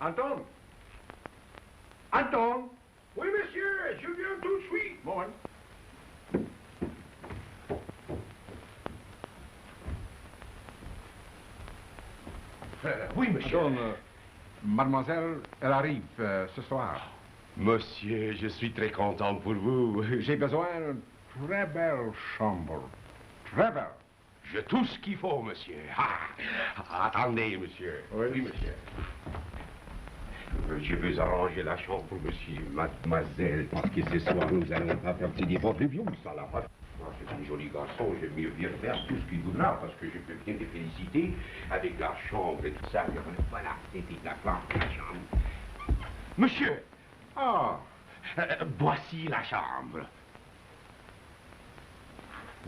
Anton. Anton. Oui, monsieur, je viens tout de suite. Moment. Oui, monsieur. Anton, mademoiselle, elle arrive ce soir. Monsieur, je suis très content pour vous. J'ai besoin d'une très belle chambre. Très belle. J'ai tout ce qu'il faut, monsieur. Attendez, monsieur. Oui, monsieur. Je veux arranger la chambre pour monsieur, mademoiselle, parce que ce soir, nous allons faire un petit débat de vieux, ça, là. C'est un joli garçon, je mieux bien faire tout ce qu'il voudra, parce que je peux bien les féliciter avec la chambre et tout ça. Voilà, c'était la classe de la chambre. Monsieur! Ah, Voici la chambre.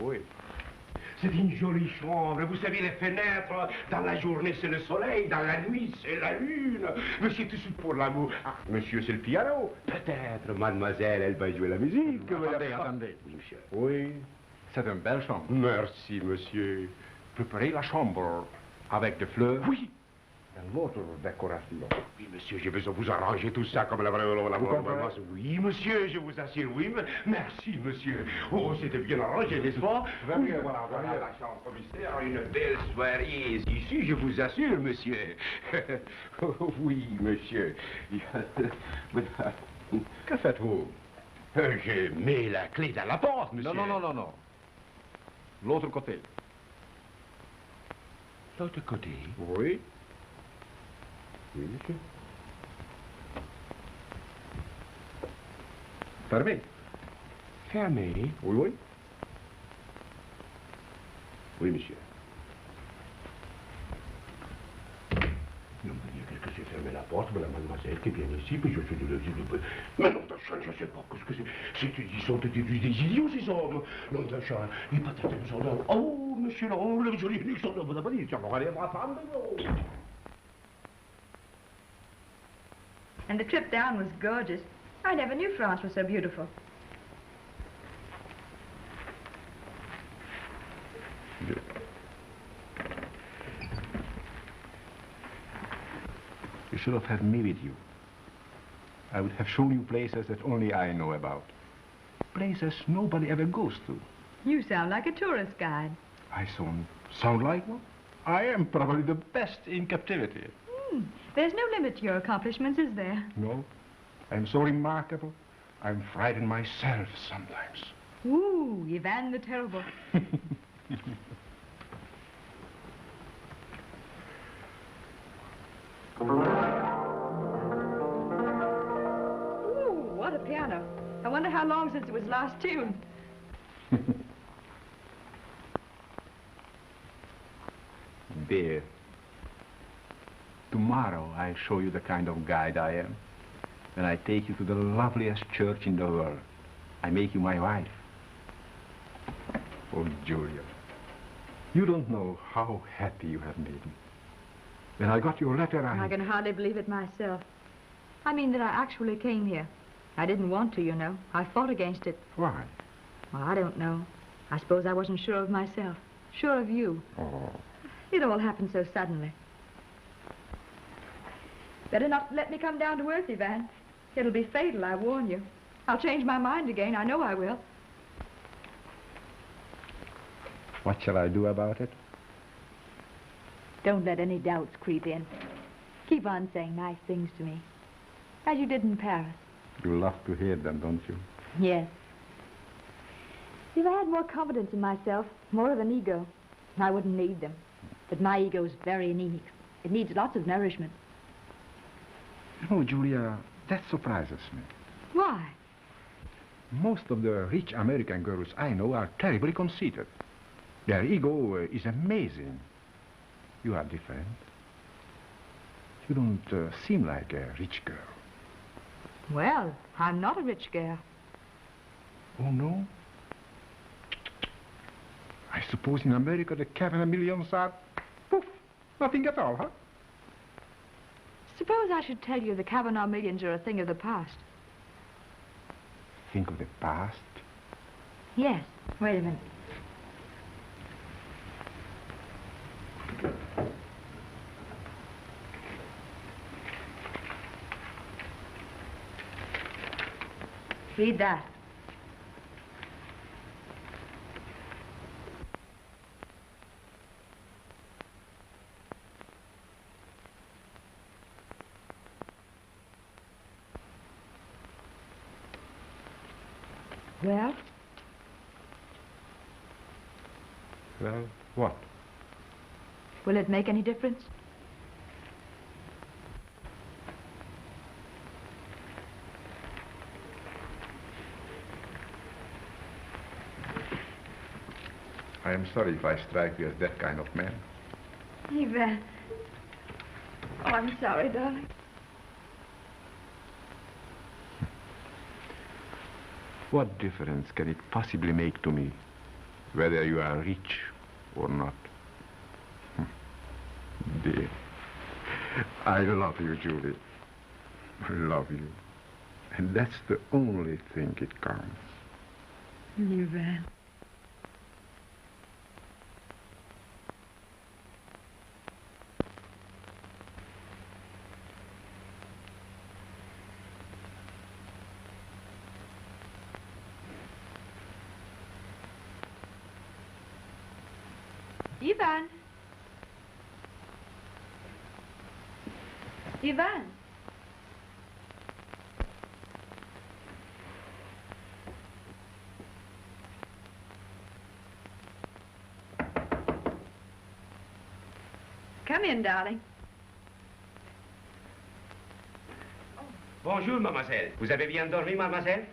oui. C'est une jolie chambre. Vous savez, les fenêtres, dans la journée, c'est le soleil, dans la nuit, c'est la lune. Monsieur, tout de suite pour l'amour. Ah, monsieur, c'est le piano. Peut-être, mademoiselle, elle va jouer la musique. Attendez. Oui, monsieur. Oui, c'est une belle chambre. Merci, monsieur. Préparez la chambre avec des fleurs. Oui. Et l'autre décoration. Oui, monsieur, j'ai besoin de vous arranger tout ça comme la vraie... Oui, monsieur, je vous assure, oui. Merci, monsieur. Oh, c'était bien arrangé, n'est-ce pas? Oui, voilà, la chambre mystère, une belle soirée ici, je vous assure, monsieur. Oui, monsieur. Que faites-vous? Je mets la clé dans la porte, monsieur. Non. L'autre côté. L'autre côté? Oui. Oui, monsieur. Fermé. Fermé? Oui. Oui, monsieur. Non, mais que c'est fermé la porte, mais la mademoiselle qui vient ici, puis je suis de le... Mais non, je ne sais pas ce que c'est. Ils sont des idiots, ces hommes. Non, d'achat, ils peut-être ils sont là. Oh, monsieur, non, le joli, ils sont là, vous avez dit, tiens, on va aller voir femme, mais non. And the trip down was gorgeous. I never knew France was so beautiful. You should have had me with you. I would have shown you places that only I know about. Places nobody ever goes to. You sound like a tourist guide. I sound like one? I am probably the best in captivity. There's no limit to your accomplishments, is there? No. I'm so remarkable, I'm frightened myself sometimes. Ooh, Ivan the Terrible. Ooh, what a piano. I wonder how long since it was last tuned. Dear, tomorrow I'll show you the kind of guide I am. When I take you to the loveliest church in the world, I make you my wife. Oh, Julia, you don't know how happy you have made me. When I got your letter, I can hardly believe it myself. I mean that I actually came here. I didn't want to, you know. I fought against it. Why? Well, I don't know. I suppose I wasn't sure of myself. Sure of you. Oh. It all happened so suddenly. Better not let me come down to earth, Ivan. It'll be fatal, I warn you. I'll change my mind again. I know I will. What shall I do about it? Don't let any doubts creep in. Keep on saying nice things to me, as you did in Paris. You love to hear them, don't you? Yes. If I had more confidence in myself, more of an ego, I wouldn't need them. But my ego's very anemic. It needs lots of nourishment. Oh, Julia, that surprises me. Why? Most of the rich American girls I know are terribly conceited. Their ego is amazing. You are different. You don't seem like a rich girl. Well, I'm not a rich girl. Oh, no? I suppose in America the Kavanaugh millions are, poof, nothing at all, huh? Suppose I should tell you the Kavanaugh millions are a thing of the past. Think of the past? Yes. Wait a minute. Read that. Well? Well, what? Will it make any difference? I am sorry if I strike you as that kind of man. Yvan. Oh, I'm sorry, darling. What difference can it possibly make to me whether you are rich or not? Dear, I love you, Julie. I love you. And that's the only thing it counts. Yvan. Yvan. Yvan. Come in, darling. Bonjour, mademoiselle. Vous avez bien dormi, mademoiselle?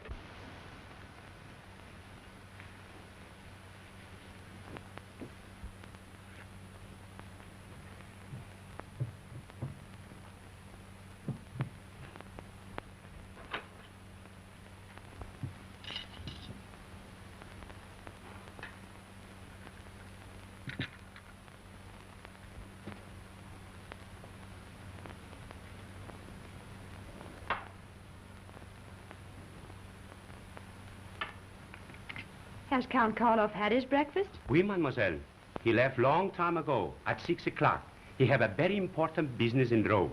Has Count Karloff had his breakfast? Oui, mademoiselle. He left long time ago, at 6 o'clock. He have a very important business in Rome.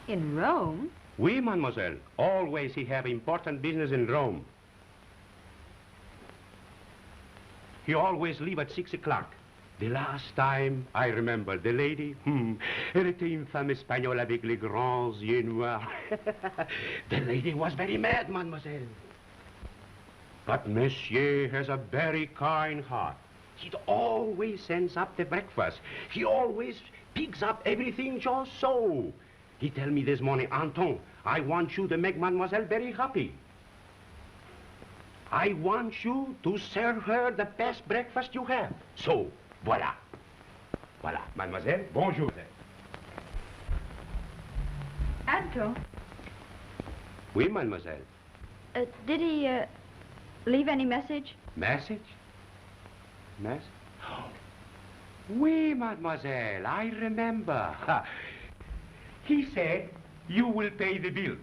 In Rome? Oui, mademoiselle. Always he have important business in Rome. He always leave at 6 o'clock. The last time, I remember, the lady, elle était une femme espagnole avec les grands yeux noirs. The lady was very mad, mademoiselle. But monsieur has a very kind heart. He always sends up the breakfast. He always picks up everything just so. He tell me this morning, Anton, I want you to make mademoiselle very happy. I want you to serve her the best breakfast you have. So, voilà. Voilà. Mademoiselle, bonjour. Anton? Oui, mademoiselle. Did he, leave any message? Message? Message? Oui, mademoiselle, I remember. He said you will pay the bill.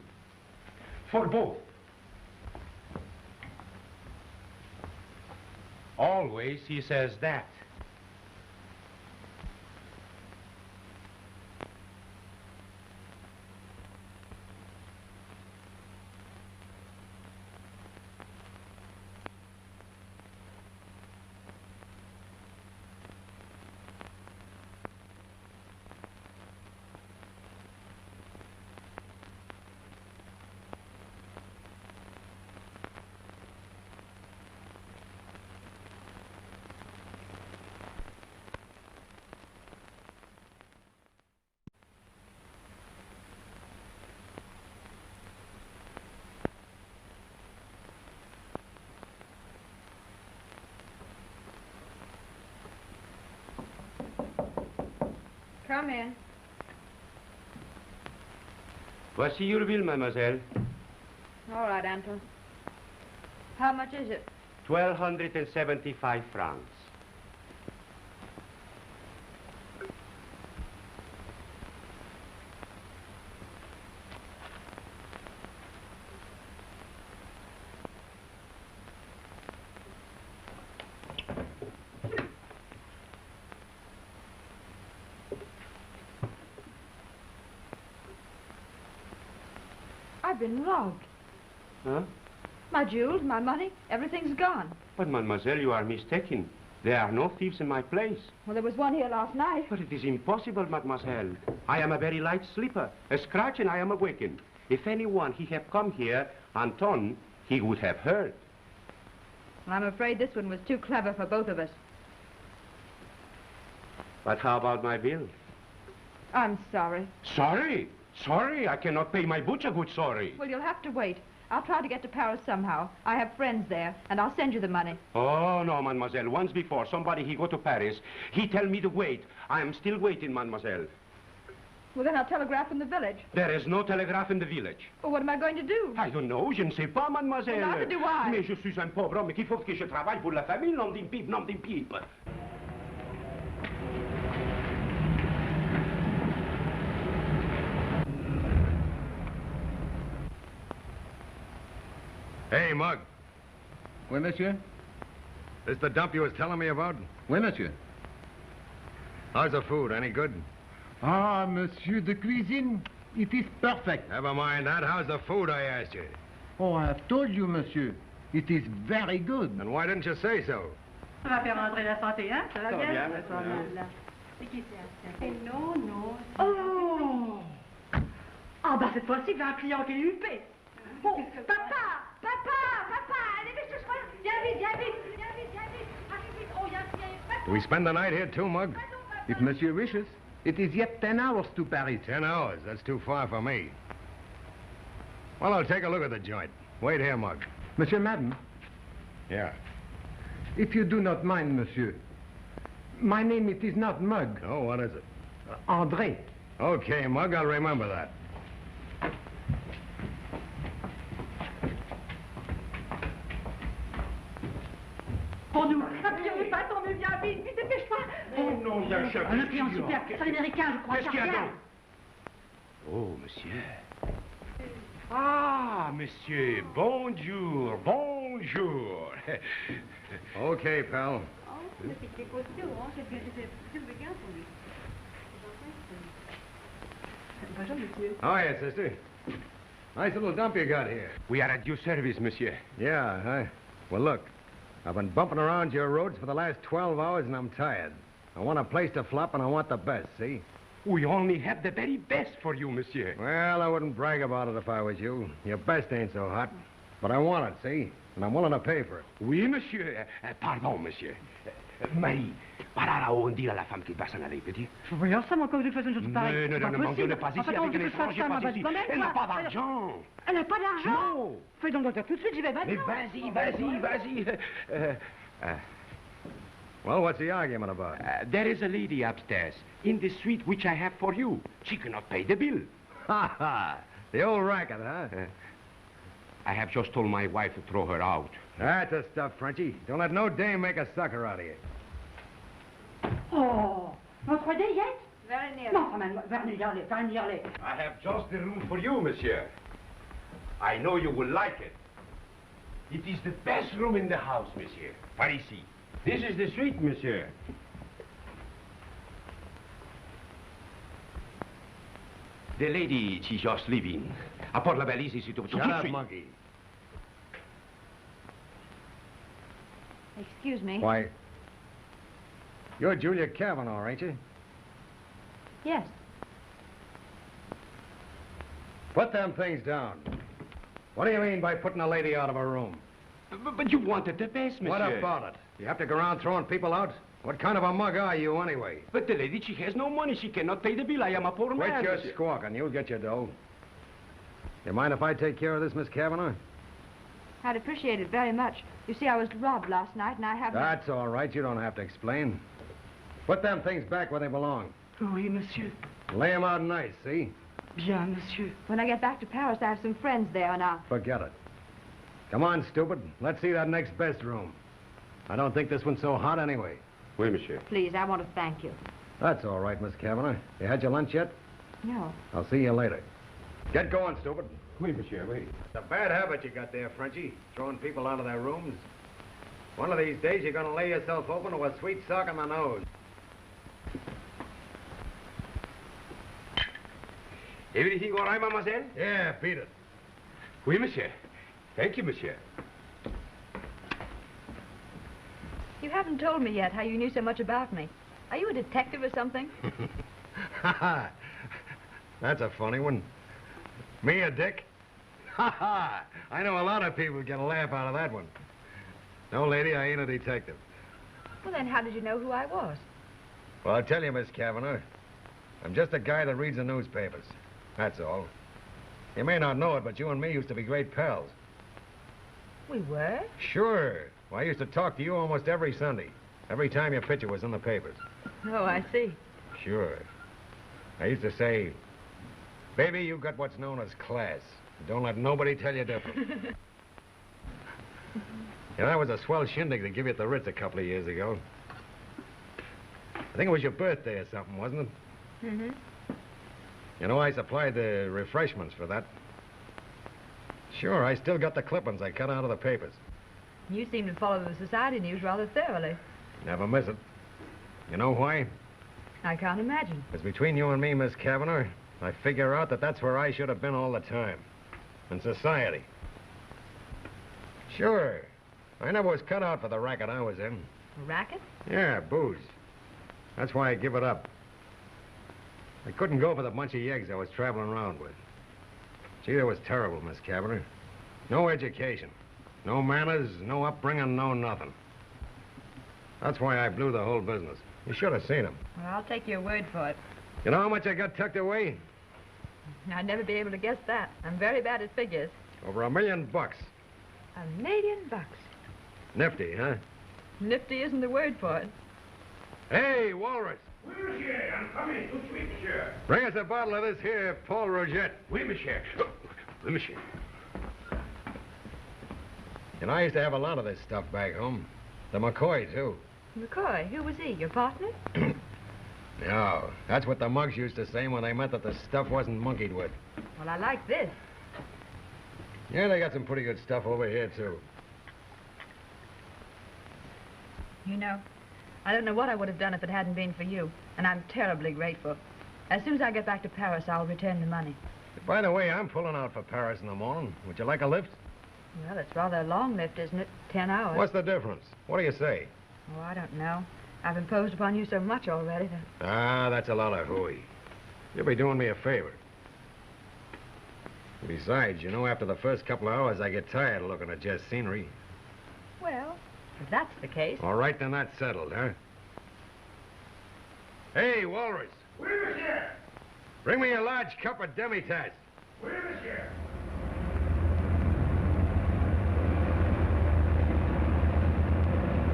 For both. Always he says that. Come in. Voici your bill, mademoiselle. All right, Anton. How much is it? 1,275 francs. I've been robbed. Huh? My jewels, my money, everything's gone. But, mademoiselle, you are mistaken. There are no thieves in my place. Well, there was one here last night. But it is impossible, mademoiselle. I am a very light sleeper. A scratch and I am awakened. If anyone he have come here, Anton, he would have heard. I'm afraid this one was too clever for both of us. But how about my bill? I'm sorry. Sorry? Sorry? I cannot pay my butcher good sorry. Well, you'll have to wait. I'll try to get to Paris somehow. I have friends there, and I'll send you the money. Oh, no, mademoiselle. Once before, somebody, he go to Paris. He tell me to wait. I am still waiting, mademoiselle. Well, then I'll telegraph from the village. There is no telegraph in the village. Well, what am I going to do? I don't know. Je ne sais pas, mademoiselle. Well, neither do I. Mais je suis un pauvre homme qu'il faut que je travaille pour la famille. Nom d'une pipe, nom d'une pipe. Hey, Mug. Oui, monsieur? This the dump you was telling me about? Oui, monsieur. How's the food? Any good? Ah, monsieur de cuisine, it is perfect. Never mind that. How's the food, I asked you? Oh, I have told you, monsieur. It is very good. And why didn't you say so? Ça va faire rentrer la santé, hein? Ça va bien? C'est qui c'est? Non, non. Oh! Ah, ben cette fois-ci, il y a un client qui est huppé. Oh, papa! Papa! Allez, vite, je crois. Viens vite. Allez, vite. Oh, il y a un client. Do we spend the night here too, Mug? If monsieur wishes, it is yet 10 hours to Paris. 10 hours. That's too far for me. Well, I'll take a look at the joint. Wait here, Mug. Monsieur, madam, Yeah. if you do not mind, monsieur, my name, it is not Mug. Oh, what is it? André. Okay, Mug, I'll remember that. Pour nous. Un client est pas tombé, viens vite, dépêche-toi. Oh non, il y a un chef. Un client super, c'est l'américain, je crois. Qu'est-ce qu'il y a donc? Oh, monsieur. Ah, monsieur, bonjour. Okay, pal. Oh, c'est costaud, hein? C'est bien pour lui. Bonjour, monsieur. Oh, yeah, sister. Nice little dump you got here. We are at your service, monsieur. Yeah, Well, look. I've been bumping around your roads for the last 12 hours, and I'm tired. I want a place to flop, and I want the best, see? We only have the very best for you, monsieur. Well, I wouldn't brag about it if I was you. Your best ain't so hot. But I want it, see? And I'm willing to pay for it. Oui, monsieur. Pardon, monsieur. Marie, parla on dit à la femme qui passe en aller, petit. Voyons ça, mon corps de façon de pareil. Non, ne pas ici avec les étrangers, pas ici. Elle n'a pas d'argent. Elle n'a pas d'argent? Non. Fais donc docteur, tout de suite, j'y vais maintenant. Mais vas-y. Well, what's the argument about? There is a lady upstairs in the suite which I have for you. She cannot pay the bill. Ha ha! The old racket, huh? I have just told my wife to throw her out. That's the stuff, Frenchie. Don't let no dame make a sucker out of you. Oh, notre idée, yes? Very near. Non, va y aller. I have just the room for you, monsieur. I know you will like it. It is the best room in the house, monsieur. Par ici. This is the suite, monsieur. The lady, she's just leaving. Apporte la valise ici tout de Shut up, suite. monkey. Excuse me. Why, you're Julia Cavanaugh, ain't you? Yes. Put them things down. What do you mean by putting a lady out of a room? But you wanted the best, monsieur. What about it? You have to go around throwing people out? What kind of a mug are you, anyway? But the lady, she has no money. She cannot pay the bill. I am a poor man. Quit your monsieur. squawking. You'll get your dough. You mind if I take care of this, Miss Cavanaugh? I'd appreciate it very much. You see, I was robbed last night, and I have... That's all right. You don't have to explain. Put them things back where they belong. Oui, monsieur. Lay them out nice, see? Bien, monsieur. When I get back to Paris, I have some friends there, and I'll... Forget it. Come on, stupid. Let's see that next best room. I don't think this one's so hot anyway. Oui, monsieur. Please, I want to thank you. That's all right, Miss Cavanaugh. You had your lunch yet? No. I'll see you later. Get going, stupid. Oui, monsieur, oui. It's a bad habit you got there, Frenchie, throwing people out of their rooms. One of these days, you're going to lay yourself open to a sweet sock on the nose. Everything all right, mademoiselle? Yeah, beat it. Oui, monsieur. Thank you, monsieur. You haven't told me yet how you knew so much about me. Are you a detective or something? Ha ha! That's a funny one. Me a dick? Ha ha! I know a lot of people get a laugh out of that one. No, lady, I ain't a detective. Well, then how did you know who I was? Well, I'll tell you, Miss Kavanagh. I'm just a guy that reads the newspapers. That's all. You may not know it, but you and me used to be great pals. We were? Sure. Well, I used to talk to you almost every Sunday. Every time your picture was in the papers. Oh, I see. Sure. I used to say, baby, you got what's known as class. Don't let nobody tell you different. And that was a swell shindig to give you at the Ritz a couple of years ago. I think it was your birthday or something, wasn't it? Mm-hmm. You know, I supplied the refreshments for that. Sure, I still got the clippings I cut out of the papers. You seem to follow the society news rather thoroughly. Never miss it. You know why? I can't imagine. Because between you and me, Miss Kavanagh, I figure out that that's where I should have been all the time. In society. Sure. I never was cut out for the racket I was in. A racket? Yeah, booze. That's why I give it up. I couldn't go for the bunch of yeggs I was traveling around with. Gee, that was terrible, Miss Kavanagh. No education. No manners, no upbringing, no nothing. That's why I blew the whole business. You should have seen him. Well, I'll take your word for it. You know how much I got tucked away? I'd never be able to guess that. I'm very bad at figures. Over $1 million. $1 million? Nifty, huh? Nifty isn't the word for it. Hey, Walrus. Oui, monsieur. I'm coming. Tout de suite, monsieur. Bring us a bottle of this here Paul Rogette. Oui, monsieur. Oui, monsieur. You know, I used to have a lot of this stuff back home. The McCoy, too. McCoy, who was he? Your partner? No, that's what the mugs used to say when they meant that the stuff wasn't monkeyed with. Well, I like this. Yeah, they got some pretty good stuff over here, too. You know, I don't know what I would have done if it hadn't been for you, and I'm terribly grateful. As soon as I get back to Paris, I'll return the money. By the way, I'm pulling out for Paris in the morning. Would you like a lift? Well, it's rather a long lift, isn't it? 10 hours. What's the difference? What do you say? Oh, I don't know. I've imposed upon you so much already that... Ah, that's a lot of hooey. You'll be doing me a favor. Besides, you know, after the first couple of hours, I get tired of looking at just scenery. Well, if that's the case... All right, then that's settled, huh? Hey, Walrus. Oui, monsieur. Bring me a large cup of demi-tasse. Oui, monsieur.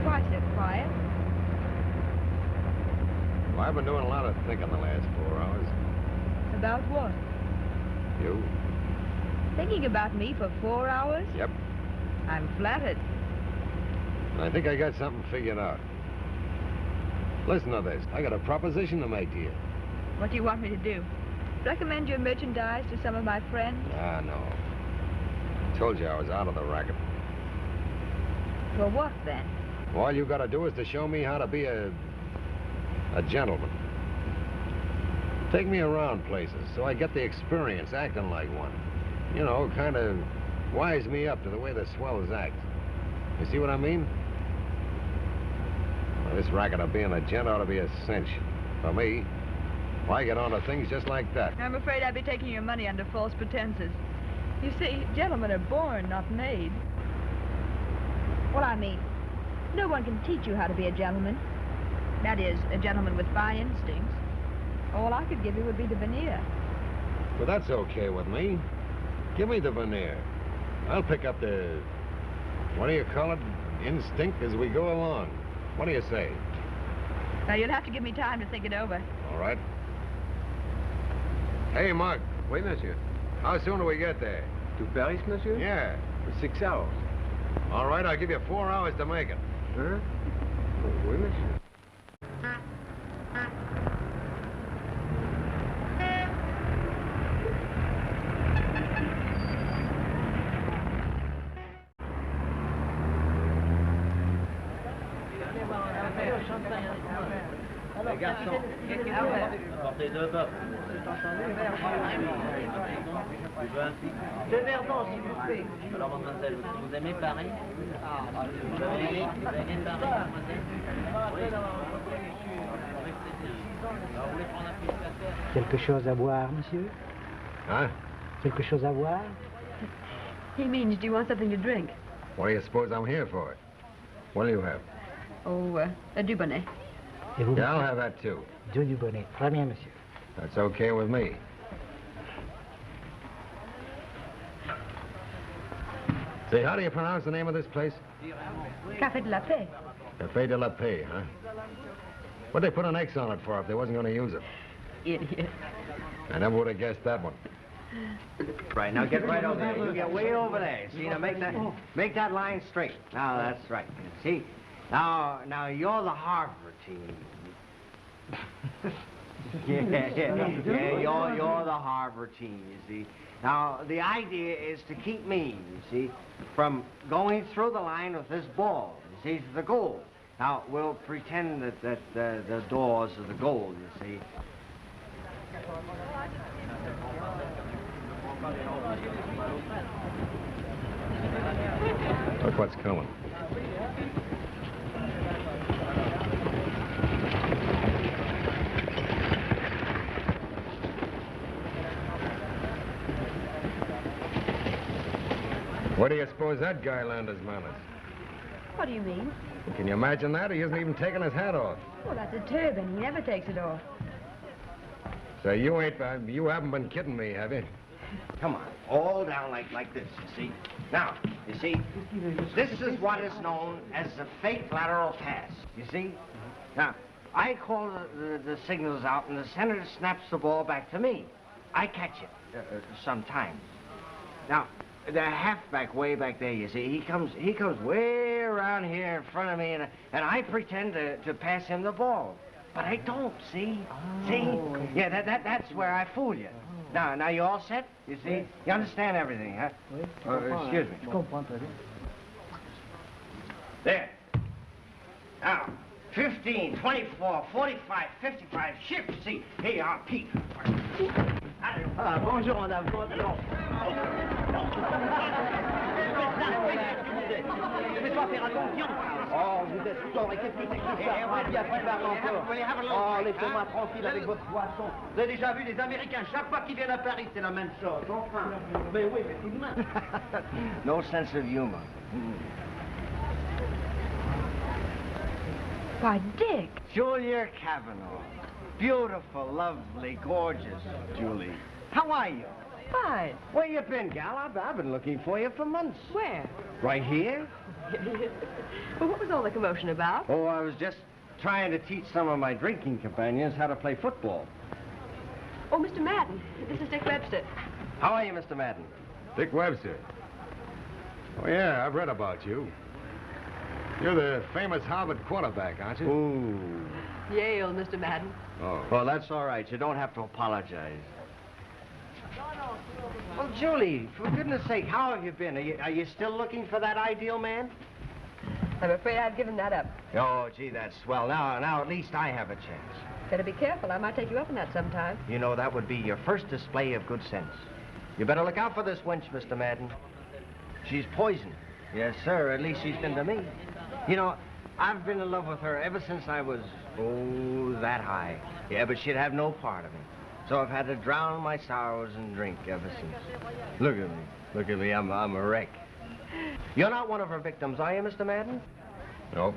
Why so quiet? Well, I've been doing a lot of thinking the last 4 hours. About what? You? Thinking about me for 4 hours? Yep. I'm flattered. And I think I got something figured out. Listen to this. I got a proposition to make to you. What do you want me to do? Recommend your merchandise to some of my friends? Ah, no. I told you I was out of the racket. Well, what then? All you gotta do is to show me how to be a gentleman. Take me around places so I get the experience acting like one. You know, kind of wise me up to the way the swells act. You see what I mean? Well, this racket of being a gent ought to be a cinch. For me, I get onto things just like that. I'm afraid I'd be taking your money under false pretenses. You see, gentlemen are born, not made. Well, I mean, no one can teach you how to be a gentleman. That is, a gentleman with fine instincts. All I could give you would be the veneer. But that's okay with me. Give me the veneer. I'll pick up the, what do you call it, instinct as we go along. What do you say? Now, you'll have to give me time to think it over. All right. Hey, Mug. Oui, monsieur. How soon do we get there? To Paris, monsieur? Yeah. For 6 hours. All right, I'll give you 4 hours to make it. Huh? Oh, oui, monsieur. Les garçons, portez 2 bas. Deux verres d'eau, s'il vous plaît. Alors, mademoiselle, vous aimez Paris? Vous avez aimé Paris, mademoiselle? Oui. Avec plaisir. Alors, vous voulez prendre un petit café? Quelque chose à boire, monsieur? Huh? Quelque chose à boire? He means, do you want something to drink? What do you suppose I'm here for? What do you have? Oh, a Dubonnet. Et vous? Yeah, I'll have that too. Deux du bonnet. Très bien, monsieur. That's okay with me. Say, how do you pronounce the name of this place? Café de la Paix. Café de la Paix, huh? What'd they put an X on it for if they wasn't going to use it? Idiot. I never would have guessed that one. Right, now get right over there. You get way over there. See, now make that line straight. Now, that's right. See? Now you're the Harvard team. yeah, you're the Harvard team, you see. Now, the idea is to keep me, you see, from going through the line with this ball, you see, to the goal. Now, we'll pretend that the doors are the goal, you see. Look what's coming. Where do you suppose that guy landed his manners? What do you mean? Can you imagine that? He hasn't even taken his hat off. Well, that's a turban. He never takes it off. So you haven't been kidding me, have you? Come on, all down like this, you see. Now, you see, this is what is known as the fake lateral pass, you see. Now, I call the signals out, and the center snaps the ball back to me. I catch it sometimes. Now, the halfback way back there, you see, he comes way around here in front of me, and I pretend to pass him the ball. But I don't, see? Oh. See? Yeah, that's where I fool you. Now you all set? You see? You understand everything, huh? Excuse me. There. Now, 15, 24, 45, 55, shift, see? Hey, Pete. Bonjour, madame. Ne pas faire attention. Oh, vous êtes fort, et qu'est-ce que c'est que ça? Il y a plus tard encore. Oh, laissez-moi tranquille avec votre boisson. Vous avez déjà vu les Américains, chaque fois qu'ils viennent à Paris, c'est la même chose. Enfin. Mais oui, mais tout de même. No sense of humor. Why, Dick. Julia Kavanaugh. Beautiful, lovely, gorgeous Julie. How are you? Fine. Where you been, gal? I've been looking for you for months. Where? Right here. Well, what was all the commotion about? Oh, I was just trying to teach some of my drinking companions how to play football. Oh, Mr. Madden, this is Dick Webster. How are you, Mr. Madden? Dick Webster. Oh, yeah, I've read about you. You're the famous Harvard quarterback, aren't you? Ooh. Yale, Mr. Madden. Oh. Well, that's all right. You don't have to apologize. Well, Julie, for goodness sake, how have you been? Are you still looking for that ideal man? I'm afraid I've given that up. Oh, gee, that's swell. Now at least I have a chance. Better be careful. I might take you up on that sometime. You know, that would be your first display of good sense. You better look out for this wench, Mr. Madden. She's poison. Yes, sir. At least she's been to me. You know, I've been in love with her ever since I was, that high. Yeah, but she'd have no part of me. So I've had to drown my sorrows in drink ever since. Look at me. Look at me. I'm a wreck. You're not one of her victims, are you, Mr. Madden? No.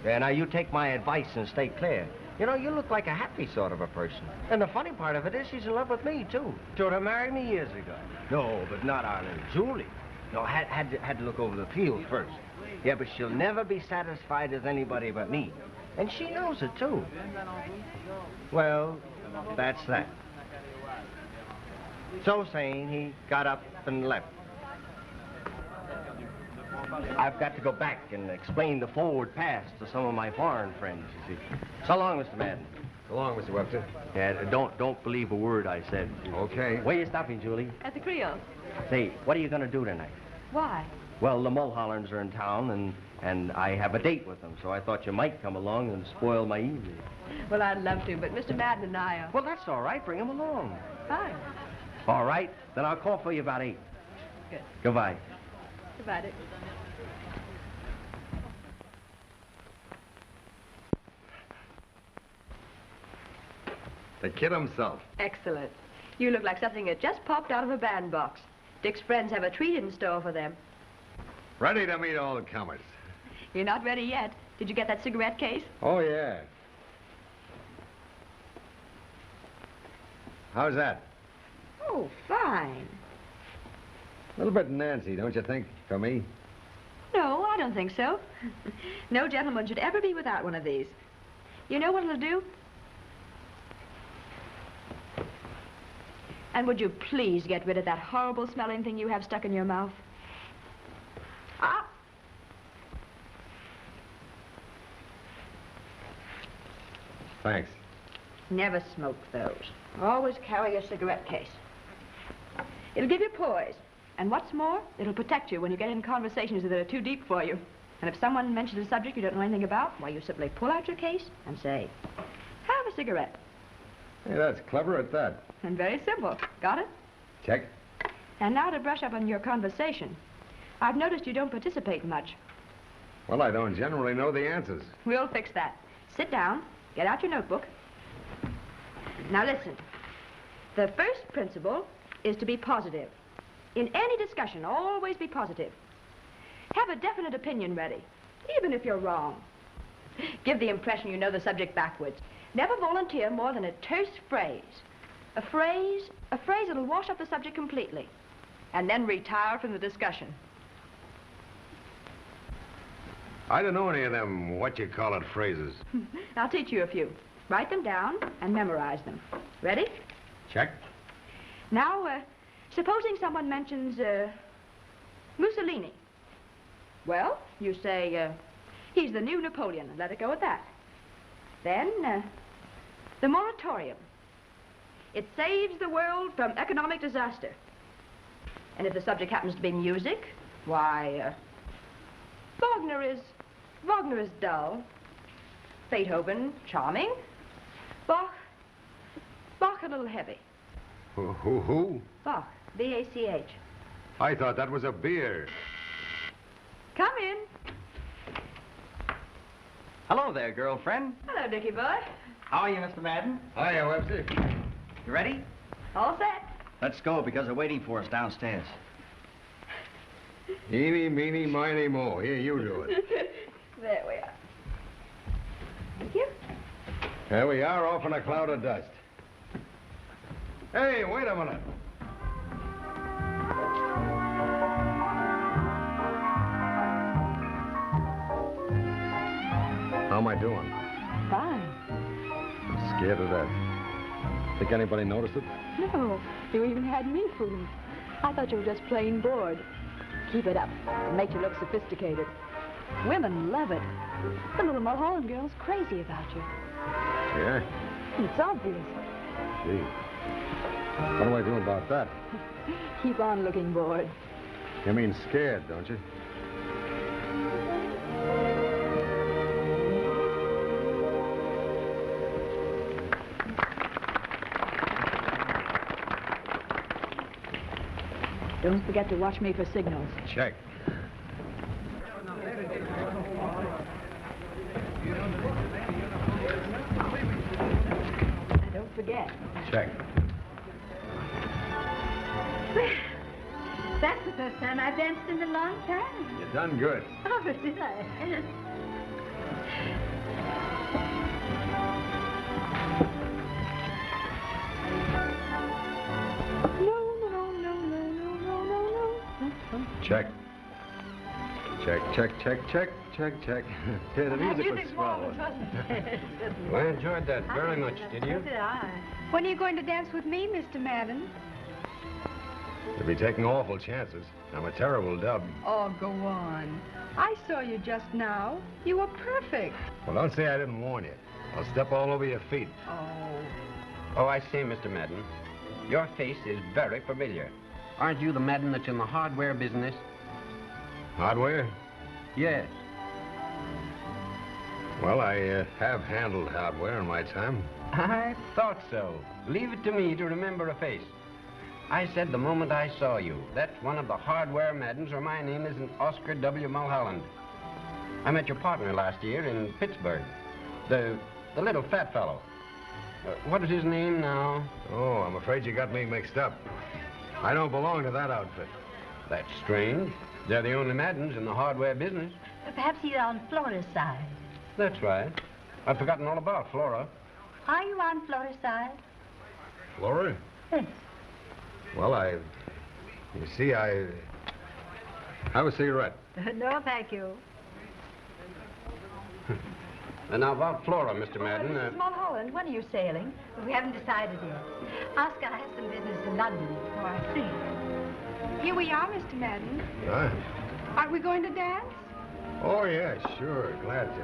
Yeah, now you take my advice and stay clear. You know, you look like a happy sort of a person. And the funny part of it is she's in love with me, too. Told her to marry me years ago. No, but not our little Julie. No, had to look over the field first. Yeah, but she'll never be satisfied with anybody but me. And she knows it, too. Well, that's that. So saying, he got up and left. I've got to go back and explain the forward pass to some of my foreign friends, you see. So long, Mr. Madden. So long, Mr. Webster. Yeah, don't believe a word I said. Okay. Where you stopping, Julie? At the Creole. Say, what are you going to do tonight? Why? Well, the Mulhollans are in town, and I have a date with them, so I thought you might come along and spoil my evening. Well, I'd love to, but Mr. Madden and I are... Well, that's all right. Bring him along. Fine. All right, then I'll call for you about 8. Good. Goodbye. Goodbye, Dick. The kid himself. Excellent. You look like something that just popped out of a bandbox. Dick's friends have a treat in store for them. Ready to meet all the comers. You're not ready yet. Did you get that cigarette case? Oh, yeah. How's that? Oh, fine. A little bit Nancy, don't you think, for me? No, I don't think so. No gentleman should ever be without one of these. You know what it'll do? And would you please get rid of that horrible smelling thing you have stuck in your mouth? Ah! Thanks. Never smoke those. Always carry a cigarette case. It'll give you poise. And what's more, it'll protect you when you get in conversations that are too deep for you. And if someone mentions a subject you don't know anything about, why, you simply pull out your case and say, have a cigarette. Hey, that's clever at that. And very simple. Got it? Check. And now to brush up on your conversation. I've noticed you don't participate much. Well, I don't generally know the answers. We'll fix that. Sit down, get out your notebook. Now listen. The first principle is to be positive. In any discussion, always be positive. Have a definite opinion ready, even if you're wrong. Give the impression you know the subject backwards. Never volunteer more than a terse phrase. A phrase that'll wash up the subject completely. And then retire from the discussion. I don't know any of them what-you-call-it phrases. I'll teach you a few. Write them down and memorize them. Ready? Check. Now, supposing someone mentions, Mussolini. Well, you say, he's the new Napoleon, and let it go at that. Then, the moratorium. It saves the world from economic disaster. And if the subject happens to be music, why, Wagner is dull. Beethoven, charming. Bach a little heavy. Who? Bach, B-A-C-H. I thought that was a beer. Come in. Hello there, girlfriend. Hello, Dickie boy. How are you, Mr. Madden? Hiya, Webster. You ready? All set. Let's go, because they're waiting for us downstairs. Eeny, meeny, miny, mo. Here, you do it. There we are. Thank you. There we are, off in a cloud of dust. Hey, wait a minute. How am I doing? Fine. I'm scared of that. Think anybody noticed it? No, you even had me fooled. I thought you were just plain bored. Keep it up. It makes you look sophisticated. Women love it. The little Mulholland girl's crazy about you. Yeah? It's obvious. Gee. What do I do about that? Keep on looking bored. You mean scared, don't you? Don't forget to watch me for signals. Check. Don't forget. Check. That's the first time I've danced in a long time. You done good. Oh, did I? Check. Check. Yeah, the music was swell. Well, I enjoyed that very much, did you? So did I. When are you going to dance with me, Mr. Madden? You'll be taking awful chances. I'm a terrible dub. Oh, go on. I saw you just now. You were perfect. Well, don't say I didn't warn you. I'll step all over your feet. Oh, I say, Mr. Madden, your face is very familiar. Aren't you the Madden that's in the hardware business? Hardware? Yes. Well, I have handled hardware in my time. I thought so. Leave it to me to remember a face. I said the moment I saw you, that's one of the hardware Maddens, or my name isn't Oscar W. Mulholland. I met your partner last year in Pittsburgh. The little fat fellow. What is his name now? Oh, I'm afraid you got me mixed up. I don't belong to that outfit. That's strange. They're the only Maddens in the hardware business. Perhaps he's on Flora's side. That's right. I've forgotten all about Flora. Are you on Flora's side? Flora? Yes. Well, you see, I have a cigarette. No, thank you. And now about Flora, Mr. Madden. Mrs. Mulholland, when are you sailing? We haven't decided yet. Oscar has some business in London. Oh, I see. Here we are, Mr. Madden. Huh? Aren't we going to dance? Oh, yeah, sure. Glad to.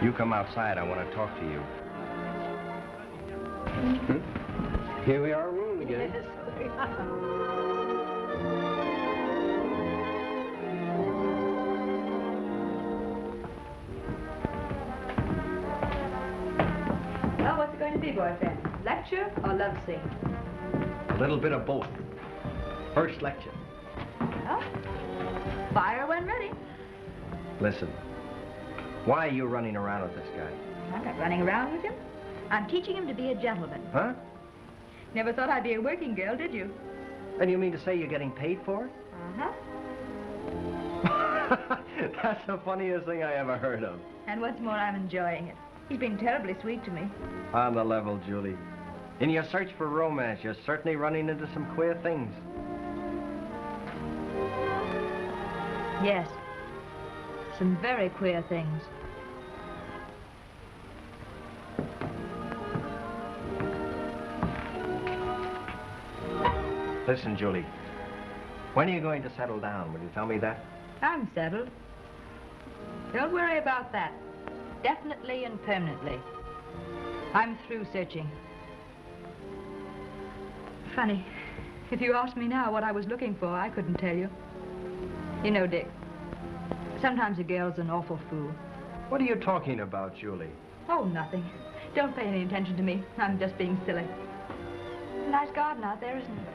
You come outside. I want to talk to you. Here we are alone again. Yes, we are. Well, what's it going to be, boyfriend? Lecture or love scene? A little bit of both. First lecture. Well, fire when ready. Listen. Why are you running around with this guy? I'm not running around with him. I'm teaching him to be a gentleman. Huh? Never thought I'd be a working girl, did you? And you mean to say you're getting paid for it? Uh-huh. That's the funniest thing I ever heard of. And what's more, I'm enjoying it. He's been terribly sweet to me. On the level, Julie. In your search for romance, you're certainly running into some queer things. Yes. Some very queer things. Listen, Julie. When are you going to settle down? Will you tell me that? I'm settled. Don't worry about that. Definitely and permanently. I'm through searching. Funny. If you asked me now what I was looking for, I couldn't tell you. You know, Dick, sometimes a girl's an awful fool. What are you talking about, Julie? Oh, nothing. Don't pay any attention to me. I'm just being silly. Nice garden out there, isn't it?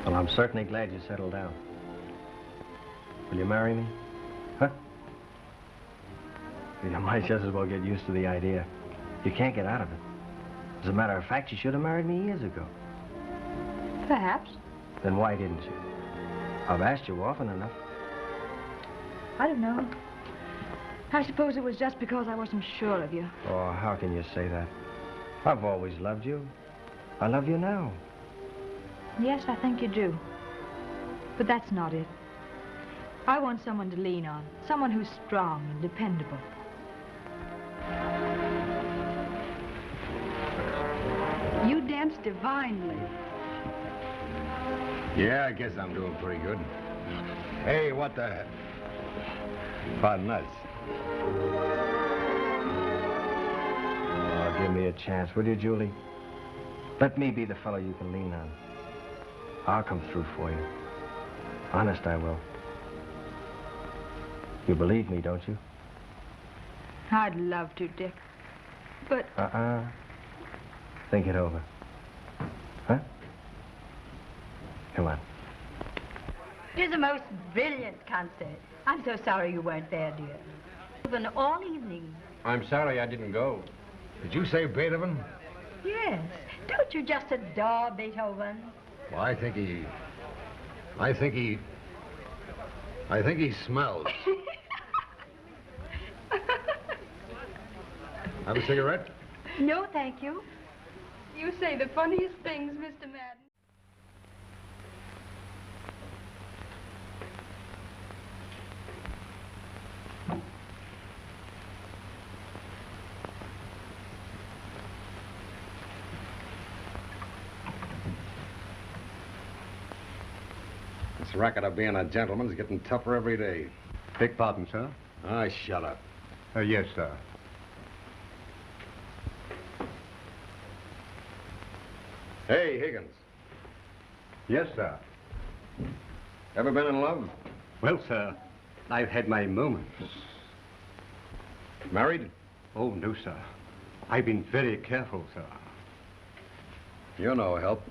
Well, I'm certainly glad you settled down. Will you marry me? Huh? You might just as well get used to the idea. You can't get out of it. As a matter of fact, you should have married me years ago. Perhaps. Then why didn't you? I've asked you often enough. I don't know. I suppose it was just because I wasn't sure of you. Oh, how can you say that? I've always loved you. I love you now. Yes, I think you do. But that's not it. I want someone to lean on. Someone who's strong and dependable. You dance divinely. Yeah, I guess I'm doing pretty good. Hey, what the heck? Pardon us. Oh, give me a chance, will you, Julie? Let me be the fellow you can lean on. I'll come through for you. Honest, I will. You believe me, don't you? I'd love to, Dick. But... Think it over. Huh? Come on. It was the most brilliant concert. I'm so sorry you weren't there, dear. Even all evening. I'm sorry I didn't go. Did you say Beethoven? Yes. Don't you just adore Beethoven? Well, I think he smells. Have a cigarette? No, thank you. You say the funniest things, Mr. Madden. This racket of being a gentleman's getting tougher every day. Beg pardon, sir? Ah, shut up. Yes, sir. Hey, Higgins. Yes, sir. Ever been in love? Well, sir, I've had my moments. Married? Oh, no, sir. I've been very careful, sir. You're no help.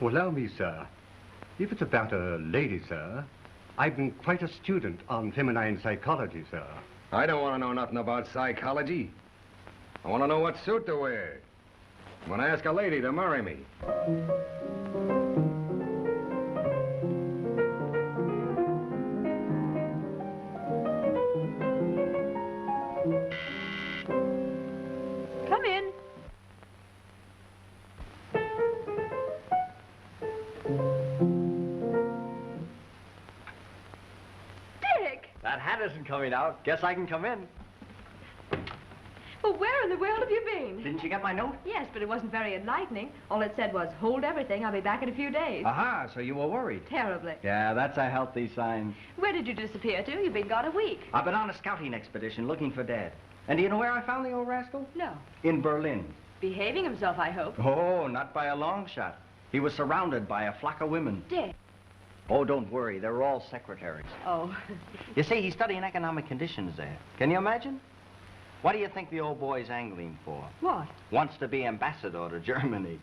Well, allow me, sir. If it's about a lady, sir, I've been quite a student on feminine psychology, sir. I don't want to know nothing about psychology. I want to know what suit to wear. I'm going to ask a lady to marry me. Come in. Dick! That hat isn't coming out. Guess I can come in. Well, where in the world have you been? Didn't you get my note? Yes, but it wasn't very enlightening. All it said was, hold everything, I'll be back in a few days. Aha, so you were worried. Terribly. Yeah, that's a healthy sign. Where did you disappear to? You've been gone a week. I've been on a scouting expedition looking for Dad. And do you know where I found the old rascal? No. In Berlin. Behaving himself, I hope. Oh, not by a long shot. He was surrounded by a flock of women. Dick. Oh, don't worry. They were all secretaries. Oh. You see, he's studying economic conditions there. Can you imagine? What do you think the old boy's angling for? What? Wants to be ambassador to Germany.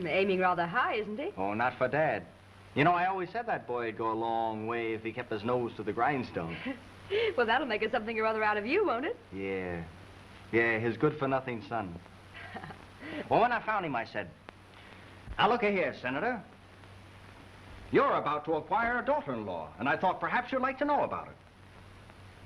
Aiming rather high, isn't he? Oh, not for Dad. You know, I always said that boy'd go a long way if he kept his nose to the grindstone. Well, that'll make it something or other out of you, won't it? Yeah. Yeah, his good-for-nothing son. Well, when I found him, I said, now, look here, Senator. You're about to acquire a daughter-in-law, and I thought perhaps you'd like to know about it.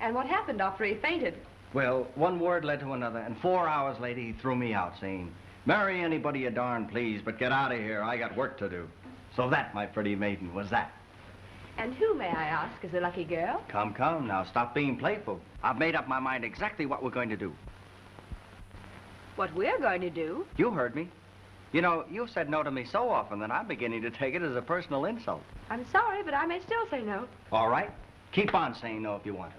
And what happened after he fainted? Well, one word led to another, and 4 hours later, he threw me out, saying, marry anybody you darn please, but get out of here. I got work to do. So that, my pretty maiden, was that. And who, may I ask, is the lucky girl? Come, come, now, stop being playful. I've made up my mind exactly what we're going to do. What we're going to do? You heard me. You know, you've said no to me so often that I'm beginning to take it as a personal insult. I'm sorry, but I may still say no. All right. Keep on saying no if you want to.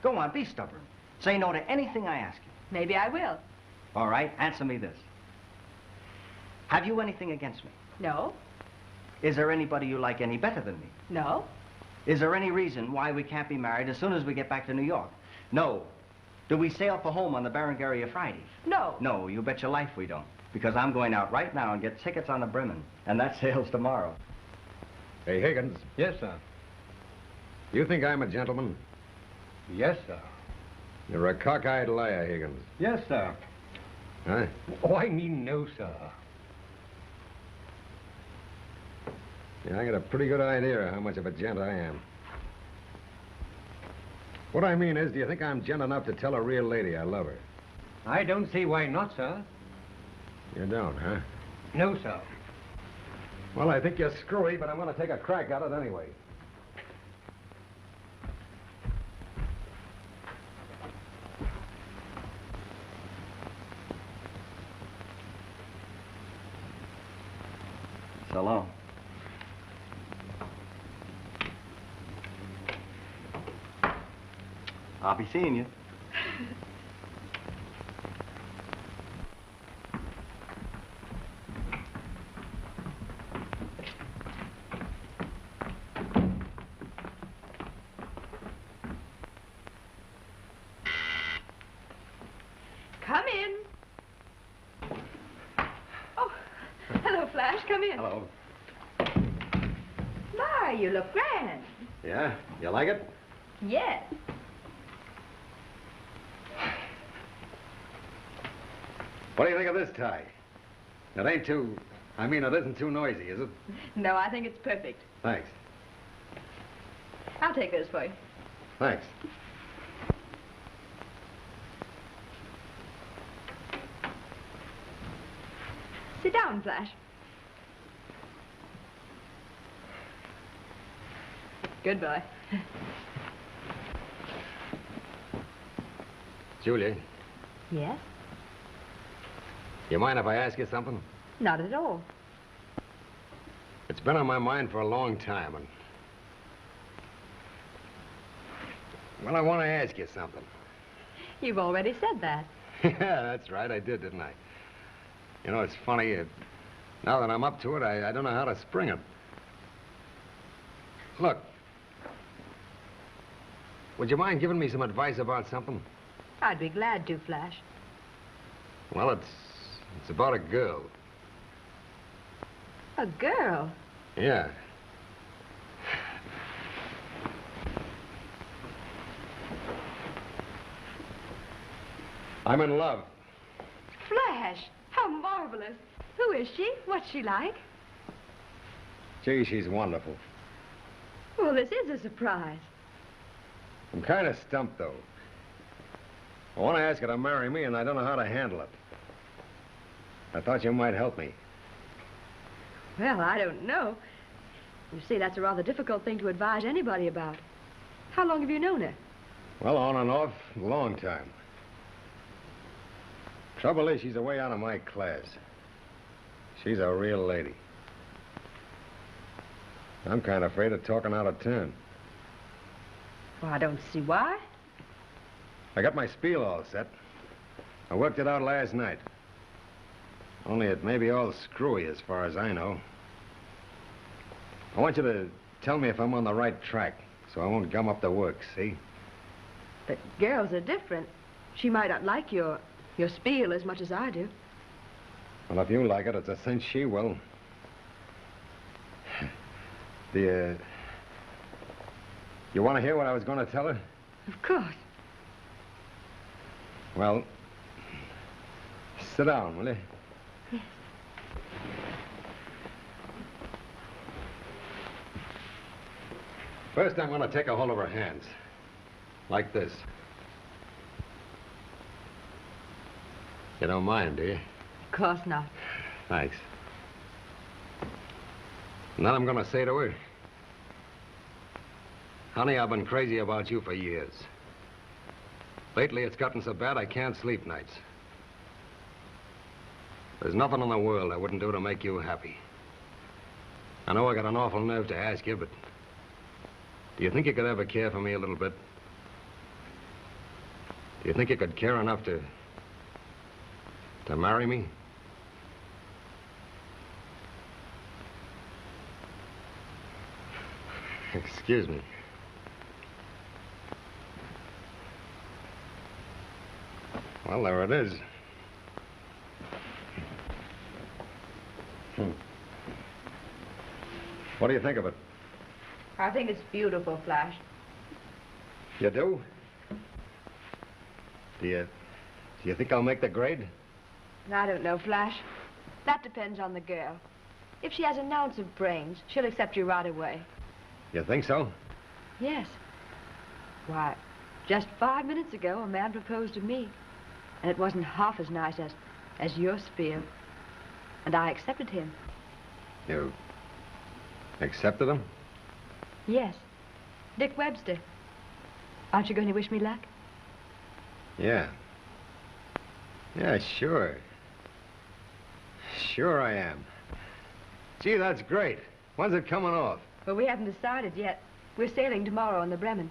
Go on, be stubborn. Say no to anything I ask you. Maybe I will. All right, answer me this. Have you anything against me? No. Is there anybody you like any better than me? No. Is there any reason why we can't be married as soon as we get back to New York? No. Do we sail for home on the Berengaria Friday? No. No, you bet your life we don't. Because I'm going out right now and get tickets on the Bremen. And that sails tomorrow. Hey, Higgins. Yes, sir. You think I'm a gentleman? Yes, sir. You're a cockeyed liar, Higgins. Yes, sir. Huh? Oh, I mean no, sir. Yeah, I got a pretty good idea of how much of a gent I am. What I mean is, do you think I'm gent enough to tell a real lady I love her? I don't see why not, sir. You don't, huh? No, sir. Well, I think you're screwy, but I'm going to take a crack at it anyway. So long. I'll be seeing you. Come in. Oh, hello, Flash. Come in. Hello. My, you look grand. Yeah? You like it? Yes. What do you think of this tie? It ain't too... I mean, it isn't too noisy, is it? No, I think it's perfect. Thanks. I'll take this for you. Thanks. Sit down, Flash. Good boy. Julie, Yes? you mind if I ask you something? Not at all. It's been on my mind for a long time, and... well, I want to ask you something. You've already said that. Yeah, that's right, I did, didn't I? You know, it's funny, now that I'm up to it, I don't know how to spring it. Look. Would you mind giving me some advice about something? I'd be glad to, Flash. Well, it's about a girl. A girl? Yeah. I'm in love. Flash! How marvelous. Who is she? What's she like? Gee, she's wonderful. Well, this is a surprise. I'm kind of stumped, though. I want to ask her to marry me, and I don't know how to handle it. I thought you might help me. Well, I don't know. You see, that's a rather difficult thing to advise anybody about. How long have you known her? Well, on and off, a long time. Trouble is, she's way out of my class. She's a real lady. I'm kind of afraid of talking out of turn. Well, I don't see why. I got my spiel all set. I worked it out last night. Only it may be all screwy as far as I know. I want you to tell me if I'm on the right track, so I won't gum up the works, see? But girls are different. She might not like your spiel as much as I do. Well, if you like it, it's a cinch she will. You want to hear what I was going to tell her? Of course. Well, sit down, will you? Yes. First, I'm going to take a hold of her hands. Like this. You don't mind, do you? Of course not. Thanks. And then I'm going to say to her, honey, I've been crazy about you for years. Lately, it's gotten so bad I can't sleep nights. There's nothing in the world I wouldn't do to make you happy. I know I got an awful nerve to ask you, but do you think you could ever care for me a little bit? Do you think you could care enough to marry me? Excuse me. Well, there it is. What do you think of it? I think it's beautiful, Flash. You do? Do you think I'll make the grade? I don't know, Flash. That depends on the girl. If she has an ounce of brains, she'll accept you right away. You think so? Yes. Why, just 5 minutes ago, a man proposed to me. And it wasn't half as nice as your spiel. And I accepted him. You accepted him? Yes. Dick Webster. Aren't you going to wish me luck? Yeah. Yeah, sure. Sure I am. Gee, that's great. When's it coming off? Well, we haven't decided yet. We're sailing tomorrow on the Bremen.